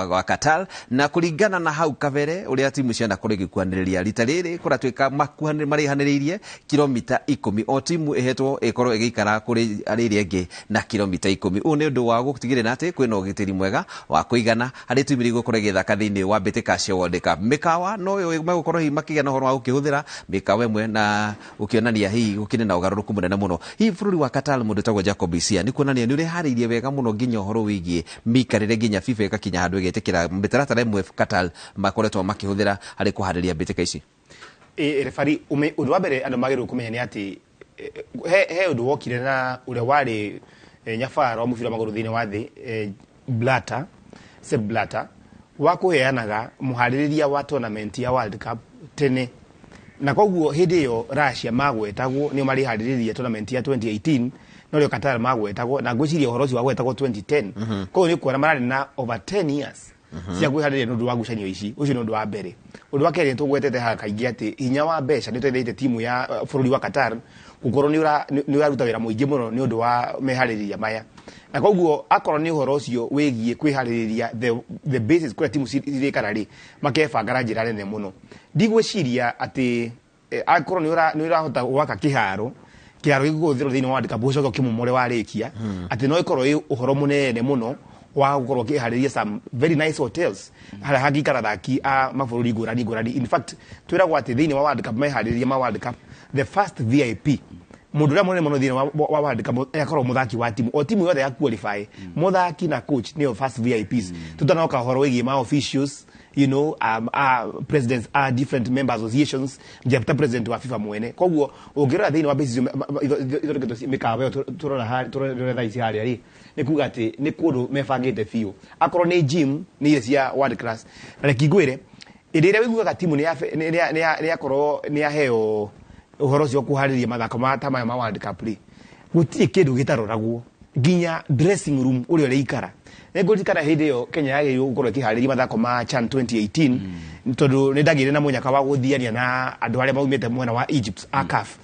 wa Qatar, na kũringana na hau kabere ũrĩa timu ciana kũrĩ gĩkuhanĩrĩria rita rĩrĩ kũratuĩka marĩhanĩrĩirie kilomita 10 o timu ĩhetwo ĩkorwo ĩgĩikara kũrĩ rĩrĩa ĩngĩ na kilomita 10. Ũũ nĩ ũndũ wa gũtigĩrĩra atĩ kwĩna ũgitĩri mwega wa kũigana harĩ timu iria igũkorwo igĩthaka thĩinĩ wa mbĩtĩka cia World Cup. Mĩkawa no megũkorwo hihi makĩgĩa na ũhoro wa gũkĩhũthĩra mĩkawa ĩmwe na gũkĩonania hihi gũkĩrĩ na ũgarũrũku mũnene mũno. Hihi bũrũri wa Qatar mũndũ tagwo Jacob Isia nĩ kuonania nĩ ũreharĩirie wega mũno nginya ũhoro wĩgiĩ mĩikarĩre nginya FIFA ĩgakinya handũ ĩgetĩkĩra mĩtaratara ĩmwe Qatar makoretwo makĩhũthĩra harĩ kũharĩria mbĩtĩka ici. Refari ũndũ wa mbere andũ magĩrĩirwo kũmenya nĩ atĩ he ũndũ wokire na ũrĩa warĩ nyabara wa mũbira magũrũ thĩinĩ wa thĩ Blatter Sepp Blatter wa kũheanaga mũharĩrĩria wa tournament ya World Cup tene, na koguo hĩndĩ ĩyo Russia magwetagwo nĩo marĩharĩrĩria tournament ya 2018 no rĩo Qatar magwetagwo na ngwĩciria ũhoro ũcio wagwetagwo 2010. Koguo nĩ kuona mararĩ na over 10 years cia kwĩharĩrĩria nĩ ũndũ wa ngucanio ici. Ũcio nĩ ũndũ wa mbere. Ũndũ wa kerĩ tũgwetete haha kaingĩ atĩ hinya wa mbeca nĩ ũteithĩtie timu ya bũrũri wa Qatar gũkorwo nĩ ũraruta wĩra mũingĩ mũno nĩ ũndũ wa meharĩrĩria maya, na koguo akorwo nĩ ũhoro ũcio wĩgiĩ kwĩharĩrĩria the basis kũrĩa timu cirĩikara rĩ makebanga na njĩra nene mũno. Ndigwĩciria atĩ akorwo nĩ ũrahota gwaka kĩharo gĩgũthĩrwo thĩinĩ wa World Cup ũcoke ũkĩmũmore warĩkia atĩ no ĩkorwo ĩ ũhoro mũnene mũno wa gũkorwo kĩharĩria some very nice hotels harĩa hangĩikara athaki a mabũrũri ngũrani ngũrani. In fact twĩragwo atĩ thĩinĩ wa World Cup meharĩrĩria ma World Cup the first VIP mundu ria munene muno thini wa World Cup yakorwo muthaki wa timu o timu yothe ya qualify muthaki na coach neo first VIPs tutanoka horo wigi ma officials you know presidents are different members associations njapta president wa FIFA mwene koguo ungirora thini wa basis ithoreketo mikawe turora thaisi hari ari ni kuga ati ni kundu mebangite fiu akorwo ni gym ni ile cia world class na kigwire iriria wiguaga timu ni akorwo ni aheo uhoro cio kuhariria mathako ma tama ma World Cup ri gutire kindu gitaroragwo ginya dressing room uri uri ikara nego tikara hinde yo Kenya yage gukorwo kihariria mathako ma CHAN 2018 tondu ni ndagire na munyaka wa guthiania na andu aria maumite mwena wa Egypt ACAF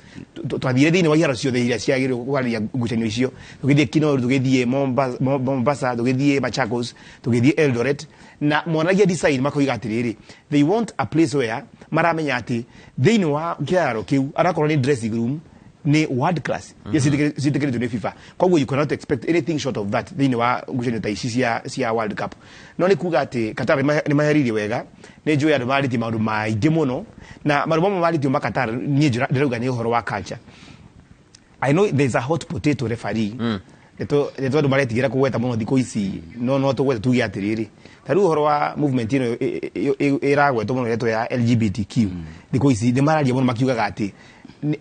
twathire thini wa iharo ciothe iria ciagire kuhariria ngucanio icio tugithie Kinoru tugithie Mombasa tugithie Machakos tugithie Eldoret na mwanagia design makoiga atiriri they want a place where maramenya ati thini wa kiaro kiu arakorwo ni dressing room ni world class yesitikire ni FIFA kwa you cannot expect anything short of that thini wa ngucanio ta ici cia World Cup no ni kuga ati Qatar ni maheririe wega ni njui andu mariti maundu maingi muno na maundu mamwe mariti ma Qatar ni ndirauga ni uhoro wa culture. I know there's a hot potato referee eto andu maretigira kugweta muno thiko ici no tugweta tugi atiriri taru uhoro wa movement ino iragwetwo muno yeto ya LGBTQ thiko ici ni mararia muno makiugaga ati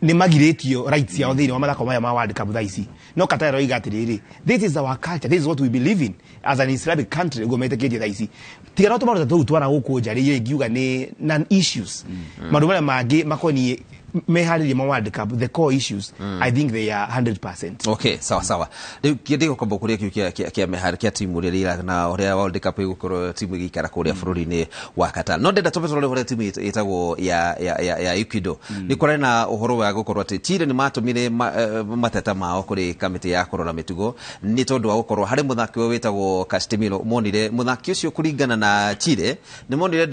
ni magiretio rights ya thini wa mathako maya ma World Cup thaisi no Qatar oiga atiriri this is our culture, this is what we believe in as an Islamic country gomete keje thaisi tigana to maruta tu twana guku njari ye ngiuga ni non issues marumana magi makoni meharirie ma World Cup the core issues I think they are 100%. Okay, sawa riu kiendego kombo kuria kia mehari kia timu ria na oria World Cup igukoro timu igikara kuria bururi-ini wa Qatar no ndenda topetoro hore timu itagwo ya Ecuador ni kora na uhoro wa gukorwo ati Chile ni matumire mateta mao kuri kamiti ya kurora mitugo ni tondu wa gukorwo hari muthaki wetagwo Castemiro monire muthaki ucio kuringana na Chile ni monire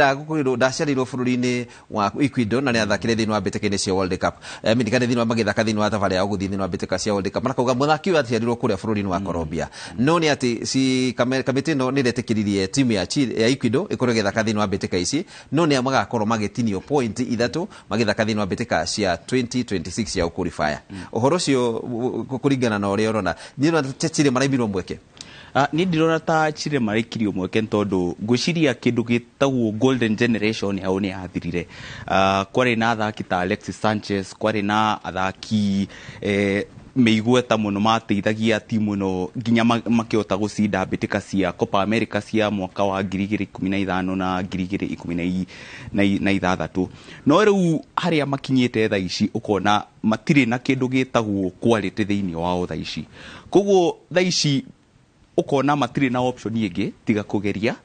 ndaciarirwo bururi-ini wa Ecuador na ni athakire thini wa mbeteke cia World Cup minikane thini wa magithaka thini wa thabari ya guthi thini wa mbeteka cia World Cup marauga muthaki uyu aciarirwo kuria bururi-ini wa Colombia no ni ati si kamiti no ni retekiririe timu ya Chile ya Ecuador ikorwo githaka thini wa mbeteka ici no ni magakorwo magitinio point ithatu magithaka thini wa mbeteka cia 2026 ya qualifier uhoro cio kuringana na uria urona ni no Chile maraimirwo mweke ni ndirona ta Chile marikirio mweke tondu ngwiciria kindu gitagwo golden generation yao ni yathirire kwari na athaki ta Alexis Sanchez kwari na athaki meigweta muno mateithagia timu no nginya makiota gucinda mbitika cia Copa America cia mwaka wa 2015 na 2016 no riu haria makinyite tha ici ukona matire na kindu gitagwo quality thiini wao tha ici koguo tha ici ukona matire na option ingi tiga kugeria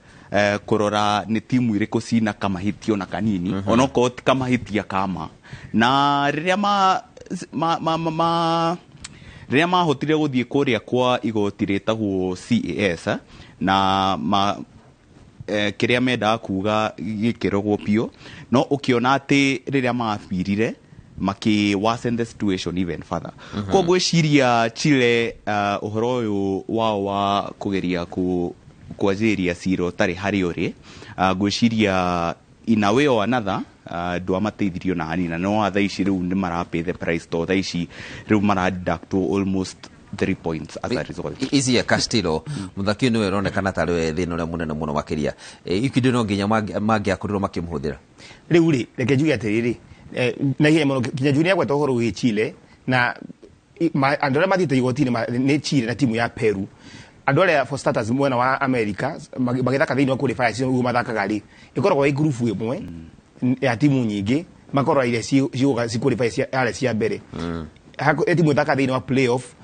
kurora ni timu iriku cina kamahitio na kanini onoko kamahitia kama na riria riria mahotire guthie kuria kwa igoti ritagwo CAS na kiria menda kuga gikirogwo pio no ukiona ati riria mabirire maki worsen the situation even further kwa gwiciria Chile uhoro uyu wa kugeria kuajiria siro tari hari uri gwiciria in a way or another do amateithirio na hanina no tha ici riu ni marape the price to tha ici riu maradeduct almost 3 points as a result. Easy ya Castillo muthaki ni weronekana tari we thina uria munene muno makiria Ecuador no nginya mangiakurirwo makimhuthira riu ri reke njuge atiriri na hiya muno kinya junior gwa tohoro wi Chile na andora mathite igotini ni Chile na timu ya Peru andore for starters mwena wa America magithaka thini wa qualify cio mathakaga ri ikoragwo i group imwe ya timu nyingi makorwo ile ci qualify cia mbere timu thaka thini wa playoff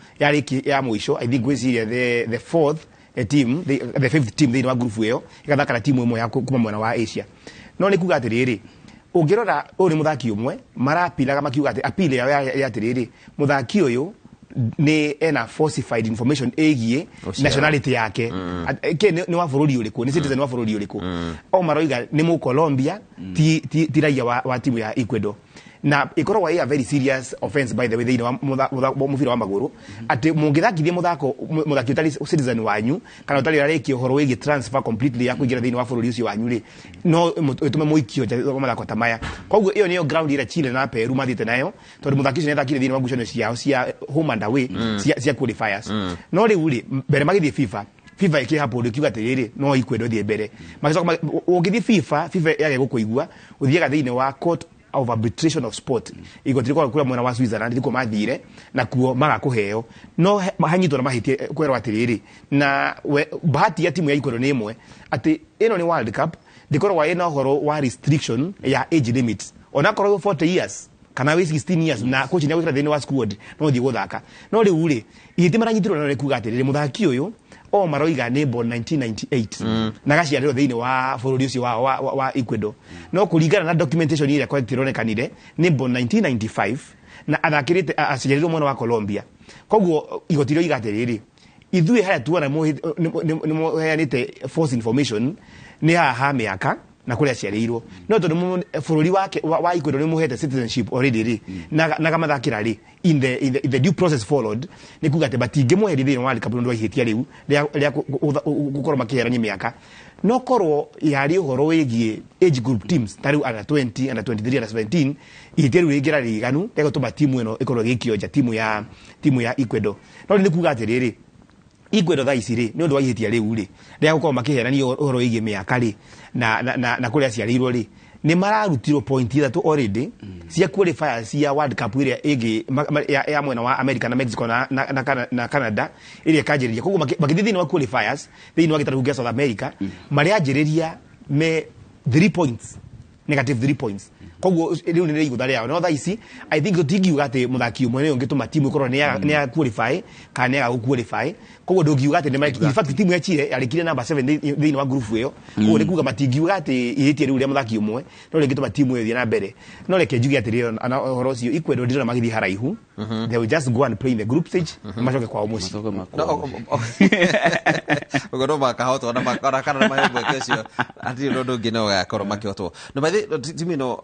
ya mwisho I think gwiciria the fourth team the fifth team thini wa group iyo ikathaka na timu imwe ya kuma mwena wa Asia no ni kuga atiriri ungirora uri muthaki umwe marapilaga makiuga ati apile ya atiriri muthaki uyu ni ena falsified information egie nationality yake ke ni wa bururi uriku ni citizen wa bururi uriku o maroiga ni mu Colombia ti raia wa timu ya Ecuador na ikoragwo a very serious offense by the way thĩinĩ wa mũbira wa magũrũ atĩ mũngĩthakithia mũthaki ũtarĩ citizen wanyu kana ũtarĩ ũrarĩkia ũhoro wĩgiĩ transfer completely ya kũingĩra thĩinĩ wa bũrũri ũcio wanyu rĩ no ĩtũme mũikio nja wa mathako ta maya koguo ĩyo nĩyo ground ĩrĩa Chile na Peru mathiĩte nayo tondũ mũthaki ũcio nĩathakire thĩinĩ wa ngucanio ciao cia home and away cia qualifiers no rĩu rĩ mbere magĩthiĩ FIFA ikihapo ikiuga atiriri no Ecuador thie mbere magicoka ũgĩthiĩ FIFA yage gũkũigua ũthiaga thĩinĩ wa court of arbitration of sport igoti rĩkoragwo kũrĩa mwena wa Switzerland ndiko mathire na kuo magakũheo no hanyitwo na mahitie kwerwo atiriri na bahati ya timu ya Ecuador nĩ ĩmwe atĩ ĩno nĩ World Cup ndĩkoragwo ĩna ũhoro wa restriction ya age limit ona korwo 40 years kana we 16 years na coach nĩ gwĩkĩra thĩinĩ wa squad no thiĩ gũthaka no rĩu rĩ ihĩtia maranyitirwo na kuga atiriri mũthaki ũyũ o maroiga nĩ born 1998 na gaciarĩrwo thĩinĩ wa bũrũri ũcio wa Ecuador no kũringana na documentation ĩrĩa kwetironekanire nĩ born 1995 na athakĩrĩte aciarĩrwo mwena wa Colombia koguo igoti rĩoiga atĩrĩrĩ ithuĩ harĩa tuona nĩ mũheanĩte false information nĩ haha mĩaka na kũrĩa aciarĩirwo no tondũ bũrũri wa Ecuador nĩ mũhete citizenship already rĩ na gamathakĩra rĩ in the due process followed nĩ kuga atĩ batingĩmũheria thĩinĩ wa World Cup nĩ ihĩtia rĩu rĩa gũkorwo makĩherania mĩaka no korwo yarĩ ũhoro wĩgiĩ age group teams ta rĩu under 20 under 23 under 17 ihĩtia rĩu rĩngĩra rĩiganu rĩa gũtũma timu ĩno ĩkorwo ĩgĩkionja timu ya Ecuador no nĩ kuga atĩrĩrĩ Ecuador thaa ici rĩ nĩ ũndũ wa ihĩtia rĩu rĩ rĩa gũkorwo makĩherania ũhoro wĩgiĩ mĩaka rĩ na kũrĩa aciarĩirwo rĩ nĩ mararutirwo point ithatũ already cia qualifier cia World Cup ĩrĩa ĩngĩ ya mwena wa America na Mexico na Canada ĩrĩa kanjĩrĩria koguo magĩthiĩ thĩinĩ wa qualifiers thĩinĩ wa gĩtarũ kĩa South America marĩanjĩrĩria me 3 points negative 3 points koguo rĩu nĩ igũtha rĩao no thaa ici I think tũtingiuga atĩ mũthaki ũmwe nĩ ũngĩtũma timu ĩkorwo nĩ ya qualify kana nĩ ya qualify koguo ndũngiuga atĩ nĩ in fact timu ya Chile yarĩkire number 7 thĩinĩ wa group ĩyo koguo nĩ kuga matingiuga atĩ ihĩtia rĩu rĩa mũthaki ũmwe no rĩngĩtũma timu ĩyo ĩthiĩ na mbere no reke njuge atĩrĩrĩ ũhoro ũcio Ecuador ndĩrona magĩthiĩ haraihu they will just go and play in the group stage macoke kwao mũciĩ ũguo no makahotwo na makora kana mahembo kĩcio atĩ no ndũngĩ no gakorwo makĩhotwo no bathi timu ĩno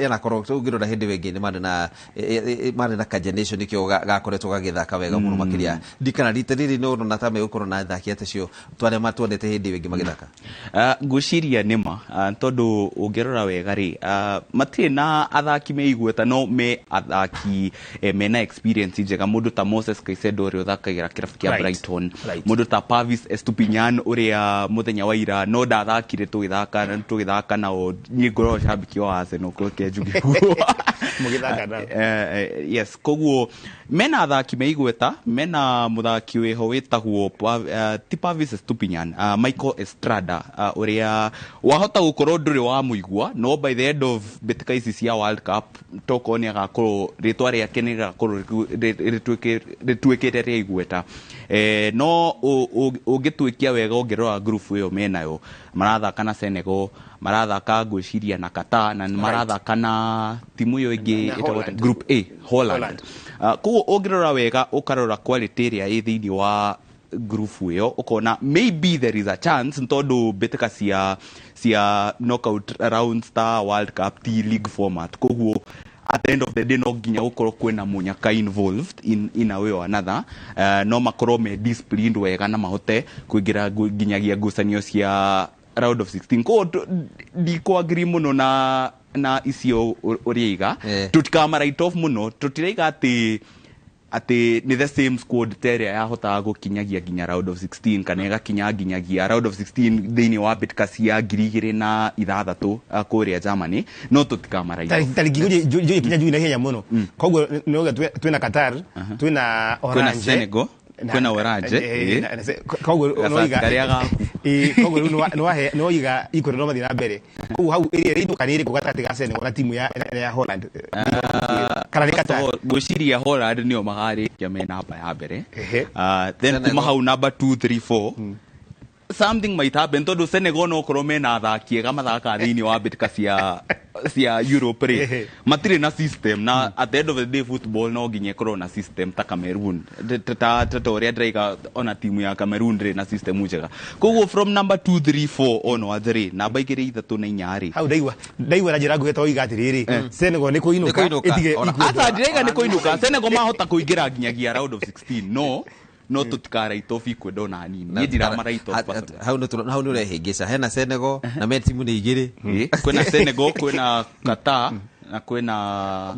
ena korwo tũngĩrora hĩndĩ wengĩ nĩ marĩ na kajenation nĩkĩo gakoretwo gagĩthaka wega mũno makĩria ndikana rita rĩrĩ no na ta megũkorwo na athaki acio twarĩa matuonete hĩndĩ wengĩ magĩthaka ngwĩciria nĩma tondũ ũngĩrora wega rĩ matirĩ na athaki meiguĩta no me athaki mena experience njega mũndũ ta Moses Caicedo ũrĩa ũthakagĩra kĩrabu kĩa Brighton mũndũ ta Pavis Estupiñán ũrĩa mũthenya wa ira no ndathakire tũgĩthaka nao niĩ ngoragwo shabiki wa Arsenal kwa njuge yes koguo mena athaki meiguĩta mena mũthaki wĩho wĩtagwo ti Pavis Estupiñán Michael Estrada ũrĩa wahota gũkorwo ndũrĩ wa mũigua no by the end of mbĩtĩka ici cia World Cup toko nĩ agakorwo rĩtwa rĩake nĩ rĩgakorwo rĩtuĩkĩte rĩa igweta no ũngĩtuĩkia wega ũngĩrora group ĩyo menayo marathaka na Senegal marathaka ngwĩciria na Qatar na marathaka na timu ĩyo ĩngĩ group A Holland koguo ũngĩrora wega ũkarora quality ĩrĩa ĩ thĩinĩ wa group ĩyo ũkona maybe there is a chance tondũ mbĩtĩka cia knockout rounds ta World Cup ti league format koguo at the end of the day no nginya gũkorwo kwĩna mũnyaka involved in a way or another no makorwo me disciplined wega na mahote kũingĩra nginyagia ngucanio cia round of 16 koguo ndikwagree mũno na icio ũrĩiga tũtikama right off mũno tũtiraiga atĩ nĩ the same squad terĩa yahotaga gũkinyagia nginya round of 16 kana ĩgakinya nginyagia round of 16 thĩinĩ wa mbĩtĩka cia 2006 kũrĩa Germany no tũtikama right off tarĩki kinya njui na ihenya mũno koguo nĩũga twĩna Qatar twĩna Orange Senegal kwena Orange koguo no iga Ecuador no mathi na mbere koguo hau ĩrĩa ĩtuka nĩ ĩrĩkũ gatagatĩ ga Senegal na timu ya Holland kana nĩ Qatar ngwĩciria Holland nĩo magarĩkia me namba ya mbere then kuma hau number 2 3 4 something might happen tondũ Senegal no korwo mena athaki ega mathaka thĩinĩ wa mbĩtĩka cia Europe ri matire na system na at the end of the day football no ginye kro na system ta Cameroon ta oria draiga ona timu ya Cameroon ri na system njega koguo from number 2 3 4 ono athiri namba igiri ithatu na inyari hau ndaigwa na njira ngweta oiga atiriri Senegal ni kuinuka itige ata ndirega ni kuinuka Senegal mahota kuingira ginyagia round of 16 no tutikara itofi kwedo na nini ni ndira mara itofi hau no rehingica hena Senegal na me timu ni igiri kwena Senegal kwena Qatar na kwena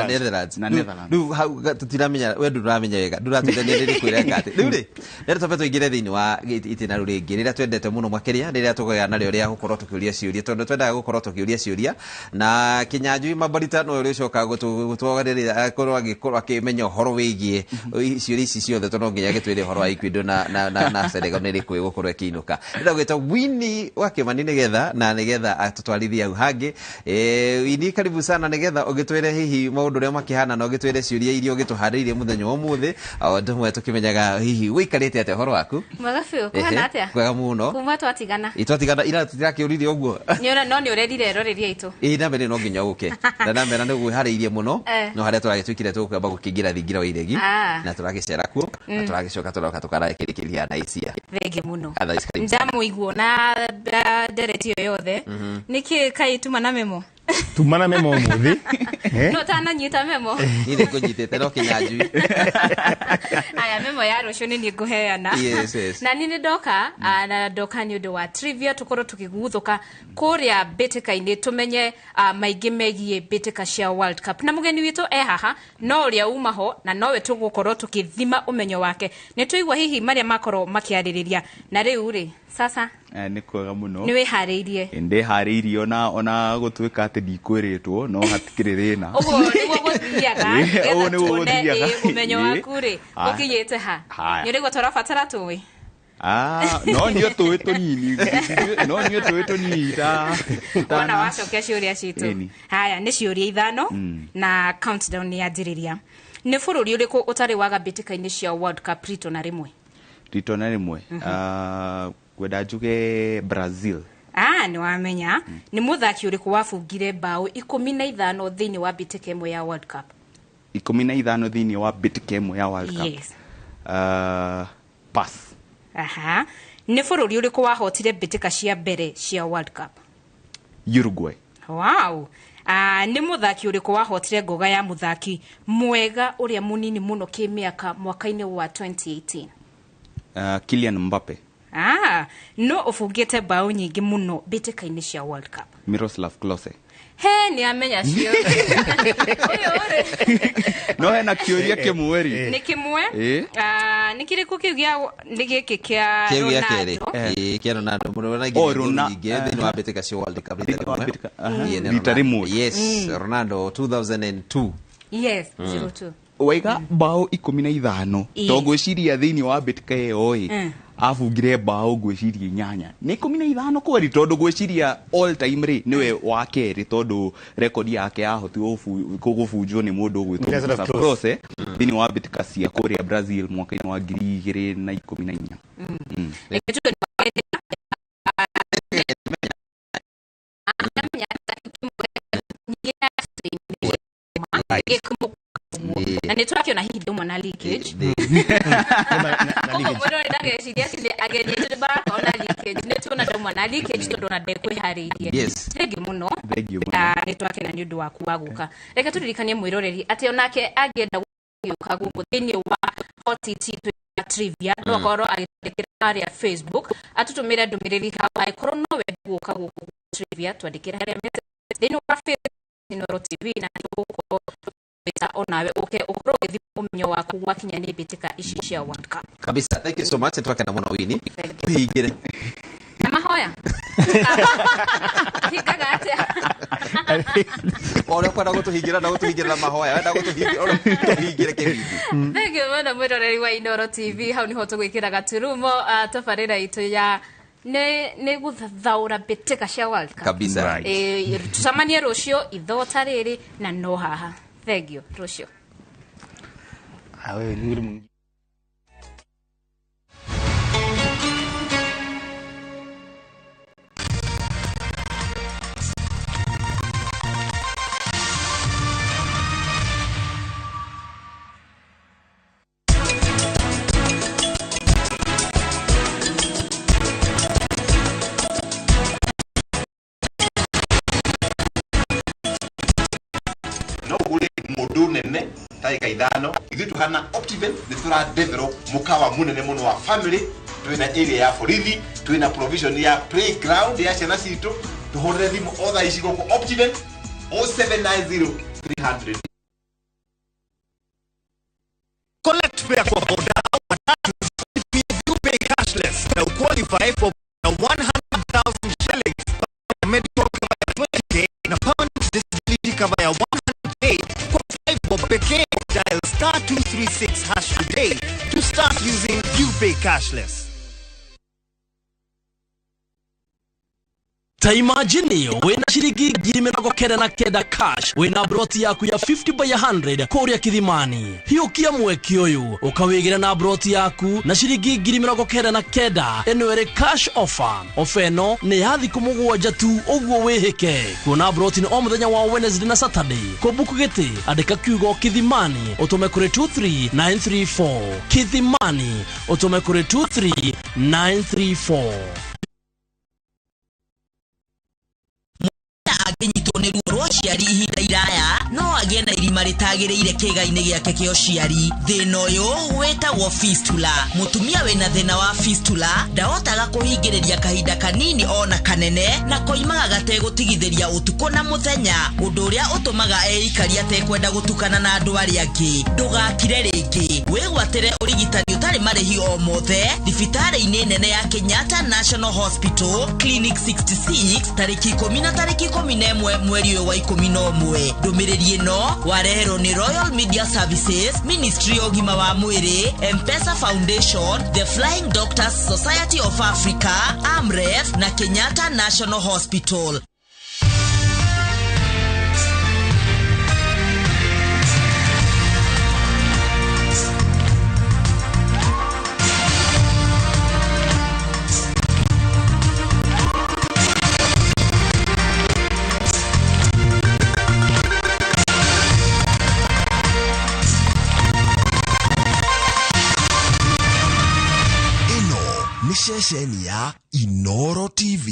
Netherlands du hau tutiramenya we nduramenya wega nduratutania riri kwira ngate riu ri rero tofeto igire thini wa itina ruringi rira twendete muno makiria rira tugoya na ryo ria gukorwo tukiuria ciuria tondu twendaga gukorwo tukiuria ciuria na kinyanjui mabarita no ri coka gutwogarira akorwo agikorwo akimenya horo wigie ciuria ici ciothe tondu nginya gitwire horo wa Ecuador na Senegal ni rikwe gukorwo kiinuka rira gwita Winnie wa Kimani nigetha na nigetha atutwarithia au hangi Winnie karibu sana nigetha ugitwire hihi maundu ria makihana na ugitwire ciuria irio ugituhariirie muthenya wa muthi ndumwe tukimenyaga hihi wikarite ate horo waku Magafio kuhana atia kwega muno kuma twatigana ira tirakiuririe uguo no ni urerire roreria itu na mbere no nginya uke na mbere no gwihariirie muno no haria turagitwikire tukamba gukingira thingira wa iregi na turagicera kuo na turagicoka turoka tukarakirikiria na isia thenge muno ndamu iguo na dereti yothe niki kai tuma na memo tumana memo muthi no tana nyita memo ile kujitete no kinyanjui aya memo ya rucio ni nguheana yes na nini doka na doka ni undu wa trivia tukoro tukiguthuka kuria bitika-ini tumenye maingi megie bitika cia World Cup na mugeni witu haha no uria umaho na nowe tugukorwo tukithima umenyo wake ni tuigwa hihi maria makorwo makiaririria na riu ri sasa ni kwega muno ni wihariirie inde hariirie ona gutwika ati ndikwiritwo no hatikire thina uguo niguo guthiaga umenyo waku ri ukinyite ha ni riguo turabatara tuwi no ndio tuwi tunini ona wacokia ciuria citu haya ni ciuria ithano na countdown ni yanjiriria ni bururi uriku utari waga bitika-ini cia World Cup rito na rimwe gwenda njuge Brazil ni wamenya ni muthaki uriku wabungire bao 15 thiini wa bitika imwe ya World Cup 15 thiini wa bitika imwe ya World Cup yes pass ni bururi uriku wahotire bitika cia mbere cia World Cup Uruguay wow ni muthaki uriku wahotire ngoga ya muthaki mwega uria munini muno kimiaka mwaka-ini wa 2018 Kylian Mbappe no ufungite bao nyingi muno bitika-ini cia World Cup Miroslav Klose ni amenya cio no hena kiuria kimweri ni kimwe ni kiriku kiugia ni giki kia Ronaldo muno na ngige thini wa bitika cia World Cup rita rimwe yes Ronaldo 2002 yes 02 waiga bao 15 to gwiciria thini wa bitika iyo afungire bao gwiciria 8 ni 15 kweri tondu gwiciria all time ri niwe wa keri tondu record yake yahoti gubunjwo ni mundu gwitwa Klose thini wa bitika cia kuria Brazil mwaka-ini wa 2014 na nitwakiona hihi ndio mwana leakage muno ndageciria kile agenyeje barakona leakage nituna ndio mwana leakage tondu na ndekwihariirie thengi muno nitwakena ni undu waku waguka reka turirikanie mwiroreri ati onake agienda guka guku thini wa OTT trivia no korwo agitira aria Facebook atutumira ndumiriri hawa ikorwo no we guka guku trivia twandikira aria thini wa Facebook Inoro TV na tuko beta onawe ukoro githi umenyo waku wakinya ni bitika ici cia World Cup kabisa. Thank you so much. Twakena muno Winnie tuhigire na mahoya higaga atia ora kwenda gutuhingira na gutuhingira na mahoya wenda gutuhingira ora tuhingire kibindi. Thank you muno mwiroreri wa Inoro TV hau niho tugwikira gaturumo tabarira itu ya ne guthaura bitika cia World Cup kabisa. Tucamanie rucio ithota riri na no haha. Thank you rucio. Awe ni taika ithano ithu tuhana Optiven ni tura develop mukawa munene muno wa family tuina area ya borithi tuina provision ya playground ya ciana citu tuhorere thimu otha icigo ku Optiven 0790 300 collect fare kwa boda watatu you pay cashless na qualify for 100,000 shillings medical cover ya 20k na permanent disability cover ya 100k kwa 5 bob pekee. Dial *236# today to start using you pay cashless. Ta imagine wena shiringi 29 cash wena broti yaku ya 50 by 100 koria Kithimani hiyo kia mweki uyu ukawigira na broti yaku na shiringi 29 enwere cash offer no ni yathi kumugwanja tu uguo wihike kuna broti ni omuthenya wa Wednesday na Saturday ko buku giti andika kiugo Kithimani utume kuri 23934 Kithimani utume kuri 23934. Agenyitwo nĩ ruo rwa ciari ihinda iraya no agĩe na irima rĩtagĩrĩire kĩĩga-inĩ gĩake kĩa ũciari. Thĩna ũyũ wĩtagwo fistula. Mũtumia wĩna thĩna wa fistula ndahotaga kũhingĩrĩria kahinda kanini ona kanene na koimaga gategũtigithĩria ũtukũ na mũthenya, ũndũ ũrĩa ũtũmaga eikari atekwenda gũtukana na andũ arĩa angĩ. Ndũgakire rĩngĩ, wĩgwatĩre ũrigitani ũtarĩ marĩhi o mothe thibitarĩ-inĩ nene ya Kenyatta National Hospital Clinic 66 tarĩki 10 na tarĩki 11 mweri ũyũ wa 11. Ndũmĩrĩri ĩno wareherwo nĩ Royal Media Services, Ministry of Ũgima wa Mwĩrĩ, M-Pesa Foundation, The Flying Doctors Society of Africa, AMREF na Kenyatta National Hospital. Shesheni ya Inoro TV.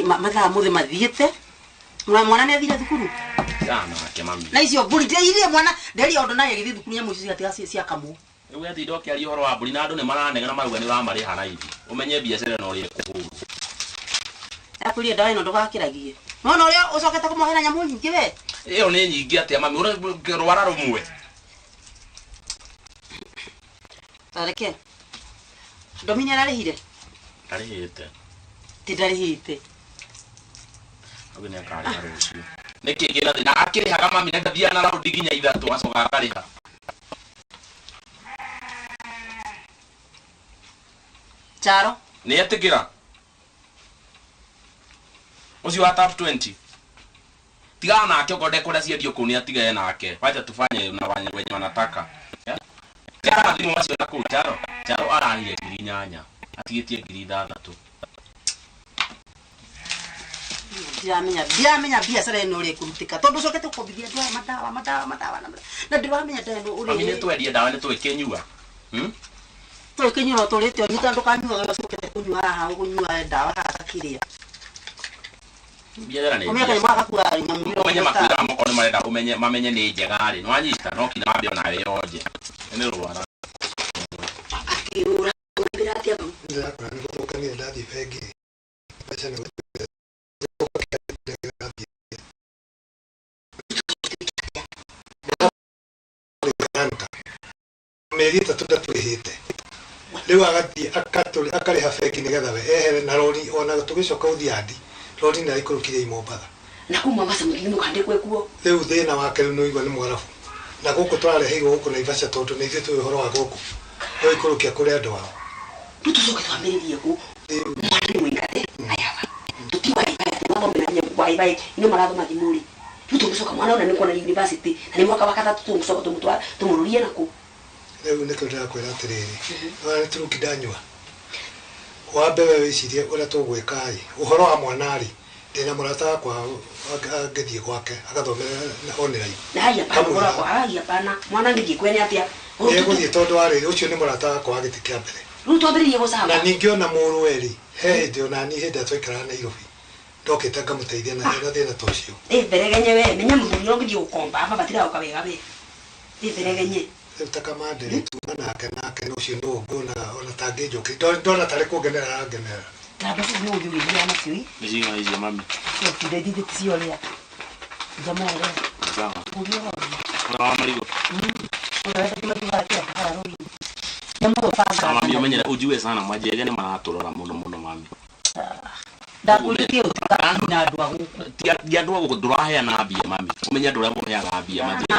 Mathaa mothe mathiete mwana ne athire thukuru sana ke mami na icio mburi irie mwana nderi ondo naye githii thukuru nyamũ icio cia cia kamu ewe athi ndoke ari horo wa mburi na andu ne maranega na maruga ni uramariha na hivi umenye biacara no rie kuhuru akurie ndawa ino ndugakiragie no ria ucokete kumuhera nyamũ nyingi we iyo ni nyingi atia mami rwara rumwe tareke domini ararihire tidarihite agene akari harucio nikigina na akirihaga mami na ndathia na raundi ginya ithatu acoka akariha charo ni etigira ucio wa top 20 tigana nake ukode kura ciendio ku ni atigae nake wacha tufanye na wenye wanataka charo thimu macio na ku charo arahire nyanya atigitie 6,000 Diamenya biacara ino ri kurutika tondu cokete ukobithia ndawa madawa na ndiramenya ndeno uri mami ni twendie ndawa ni twikenyua twikenyua turite nyita ndukanyua cokete kunyua haha ugunyua ndawa haha kiria biacara ni umenya kama akakura nyamuliro umenya makwira moko ni marenda umenye mamenye ni njega ri no anyita no kina mabio na we yoje ni rwara akiura ndiratia ndio kwa ndio kani ndadi fegi acha ni merita tuda tuhite riu agathi akatuli akariha feki nigetha we ehere na rori ona tugicoka uthiandi rori na ikurukire imombatha na kuma Mombasa mwingine mukandikwe kuo riu thina wake no igwa ni mwarabu na guku twareheirwo guku na Ivasha tondu ni ithuĩ tũĩ ũhoro wa guku no ikurukia kuri andu ao tutucoke twambĩrĩrie ku mwana nĩ mũingate ayaba tutiwa ibaya twathomera kwa ibaya ino marathoma thimuri tutucoka mwana ona nĩ kuona university na nĩ mwaka wa gatatũ tũmũcoka tũmũtwara tũmũrũrie naku riu nĩkĩo ndĩrakwĩra atĩrĩrĩ nĩ turuki ndanyua wambe we wĩcirie ũrĩa tũgwĩka ũhoro wa mwana-rĩ ndĩna mũrata wakwa angĩthiĩ gwake agathomera online na haya pana mwana ngĩkwene atĩa egũthiĩ tondũ warĩ ũcio nĩ mũrata wakwa wa gĩtĩ kĩa mbere rĩu twambĩrĩrie gũcamba na ningĩ ona mũrũwe-rĩ he hĩndĩ ona niĩ hĩndĩ twaikaraga Nairobi ndokĩte ngamũteithia na thĩna ta ũcio beregenye we menya mũthuri ũngĩthiĩ gũkomba aba batiraũka wega we beregenye rĩu ta kamande tuma nake ũcio nĩ ũngũ ona tangĩnjũkĩrĩ ndona tarĩ kũngenera arangenera Taba ni uyu ya nacio i. Nginya hizi mami. Tide dide sioria. Jamaa leo. Sawa. Uyu. Sawa marigo. Unaweza kama tuvakia para rodi. Jamaa panga. Mami umenyera ujue sana majege ni maraturora muno mami. Ndakulitie utaka na andu agu. Ti andu agu ndurahea na mbia mami. Umenya ndura muheaga mbia majege.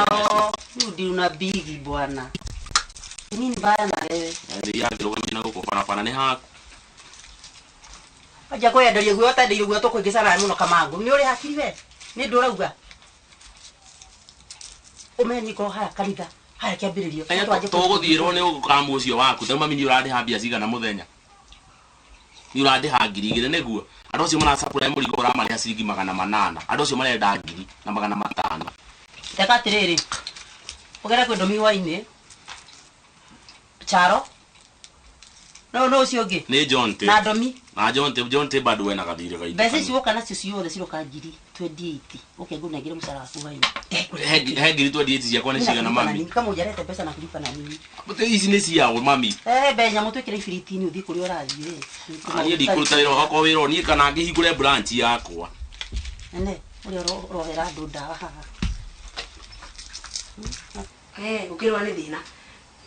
Rudi una bigi bwana. Nini baya na wewe? Ndio yagiro kamina guko para ni haku. Aja ko enderia guo atendeire guo tukuingisana muno kamangu ni uri hakiri we ni ndurauga umeni ko haya kanitha haya kiambiririo tuguthirwo ni ukamu ucio waku tau mami ni uradiha mbia cigana muthenya ni uradiha 2,000 niguo andu acio mara supply murigo uramariha ciringi 800 andu acio marenda 1,000 na 500 takatiriri ugera kwe ndomi waine charo no ucio ngi ni Jonte na ndomi na Jonte bado wena gathire gaidi bese ciuka nacio ciothe ciroka ngiri 28 ukengu nengire musara waku waine he ngiri 28 ciakwa ni cigana mami kama ujarete pesa na kulipa na nini ici ni ciao mami benya mutwikire ifiriti ni uthi kuri urathire ani ndi kuruta wira wakwa wira ni kana ngihingure branch yakwa ene uri rohera andu ndawa haha ukirwa ni thina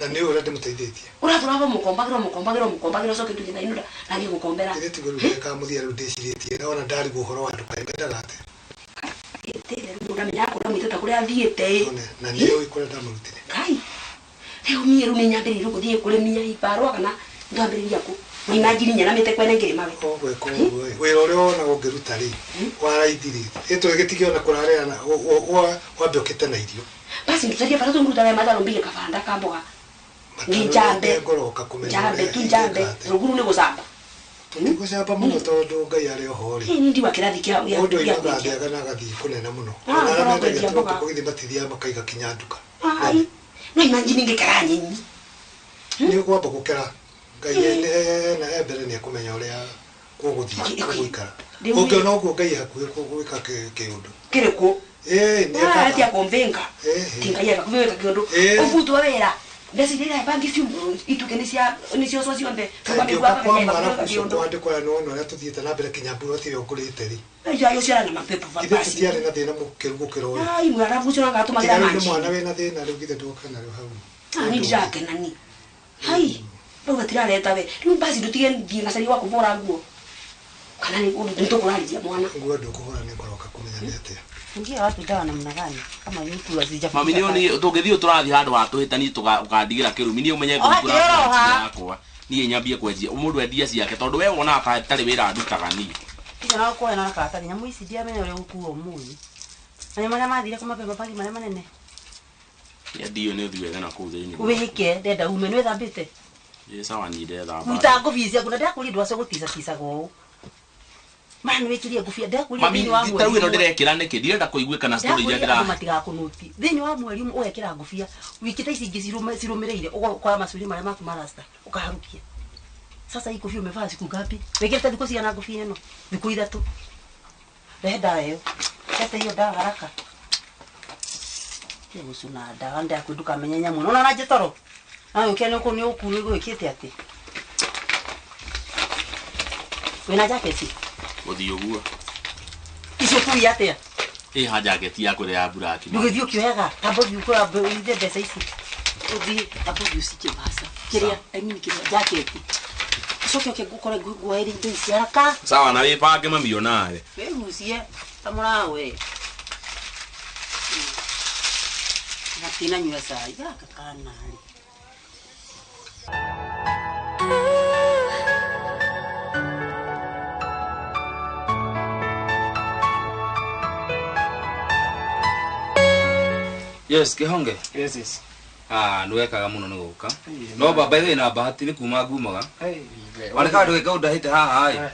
na nĩ ũrĩa ndĩmũteithĩtie ũrathũrava mũkombagĩrwo coke tũgĩtha inũra na ngĩgũkombera ĩrĩtu gũrũka mũthia rĩu ndĩcirĩtie na ona ndarigwo ũhoro wa nduka ĩmendaga atĩa ndamenya kũrĩa mwĩtũta kũrĩa athiĩte na nĩ ũĩ kũrĩa ndamũrutire kai rĩu niĩ rĩu nĩ nyambĩrĩire gũthiĩ kũrĩmia ibarwa kana ndambĩrĩria kũ nina njiri nyeramĩte kwene ngĩrĩma we gwĩka ũguo wĩra ũrĩa wonaga ũngĩruta rĩ waraithirĩ ĩtũ gĩtigĩ ona kũrarĩana wambe ũkĩte na irio basi nĩtũtaria bata tũngĩruta wee matharũ mbige kabanda ka mboga ni jambe jambe ruguru ni gusamba gusamba muno tondu ngai ari ohori ni ndi wakirathi kia mundu imagathe agana gathi kunena muno ona mende gĩtũkũ kugithi matithia makaiga kinya nduka ai no imagine ngikara nyinyi ni kwamba gukera ngai na ebere ni akumenya uria kuguthia kuikara ungiona uguo ngai hakuhi gwika kiundu kiriku ni atia konvenga tingai akakuweka kiundu ubutu wera basi ndio bangi fiu ituke nisio sosi onde kwa mara kushoto ande kwa nono ya tuthiete na mbere kinyamburo ti yokurite ri ayo ciara na mapepo basi tiare na thina mukirugukiro uyu ai mwana bucio na gatuma gira manji mwana wena thina riu githe ndoka na riu hau ni ndake nani hai ndo tirareta we riu basi ndutige ngingacari wa kubora nguo kana ni undu ntukurarithia mwana nguo ndukuhora ni ngoroka kumenya nete ngia watu dawa namna gani kama mtu lazija mami ni tungithio turathi handu hatuhitani tukandigira kirumi ni umenye ngura yakwa ni nyambie kwenjia mundu endia ciake tondu we wona ta tari wira ndutaga ni ina na kwa na kata nyamu ici dia menya uri gukuo mui na nyama mathire kuma pepa pagi mara manene ya dio ni uthiwe na ku thini ubike ndenda ume nwe thambite ye sawa ni ndetha ba utango vizia kuna ndakuri ndwace gutisa go mani wekirie ngufia ndakuri thini wa mweri mami ndirekira niki ndirenda kuiguika na story ya ndira matiga kunuti thini wa mweri uwekira ngufia wikita ici ingi cirumireire kwa macuri mara maku marasta ukaharukia sasa iko fio umevaa siku ngapi weketa thiko cia na ngufia ino thiko 3 ndenda yo kete hiyo dawa haraka kile usuna dawa nda kuduka menyenya muno na najitoro na ukene uko ni ukuru gwikite ati wena jaketi uthio guo icio tu yatea ha jaketi ya kure ya buraki ndugithio kioyaga tambo biukura ithe mbeca ici uthi tambo biusikie basa Kiria, I mean kiria jacket. Soke gukora guheri ndisi haraka. Sawa na wipange mamionare. We musie tamurawe. Natina nyua sai kakana. Yes, kihonge. Yes. Nwekaga muno ni guka. No baba ina bahati ni kuma gumaga. Wale ka ndweka undahite haha ai.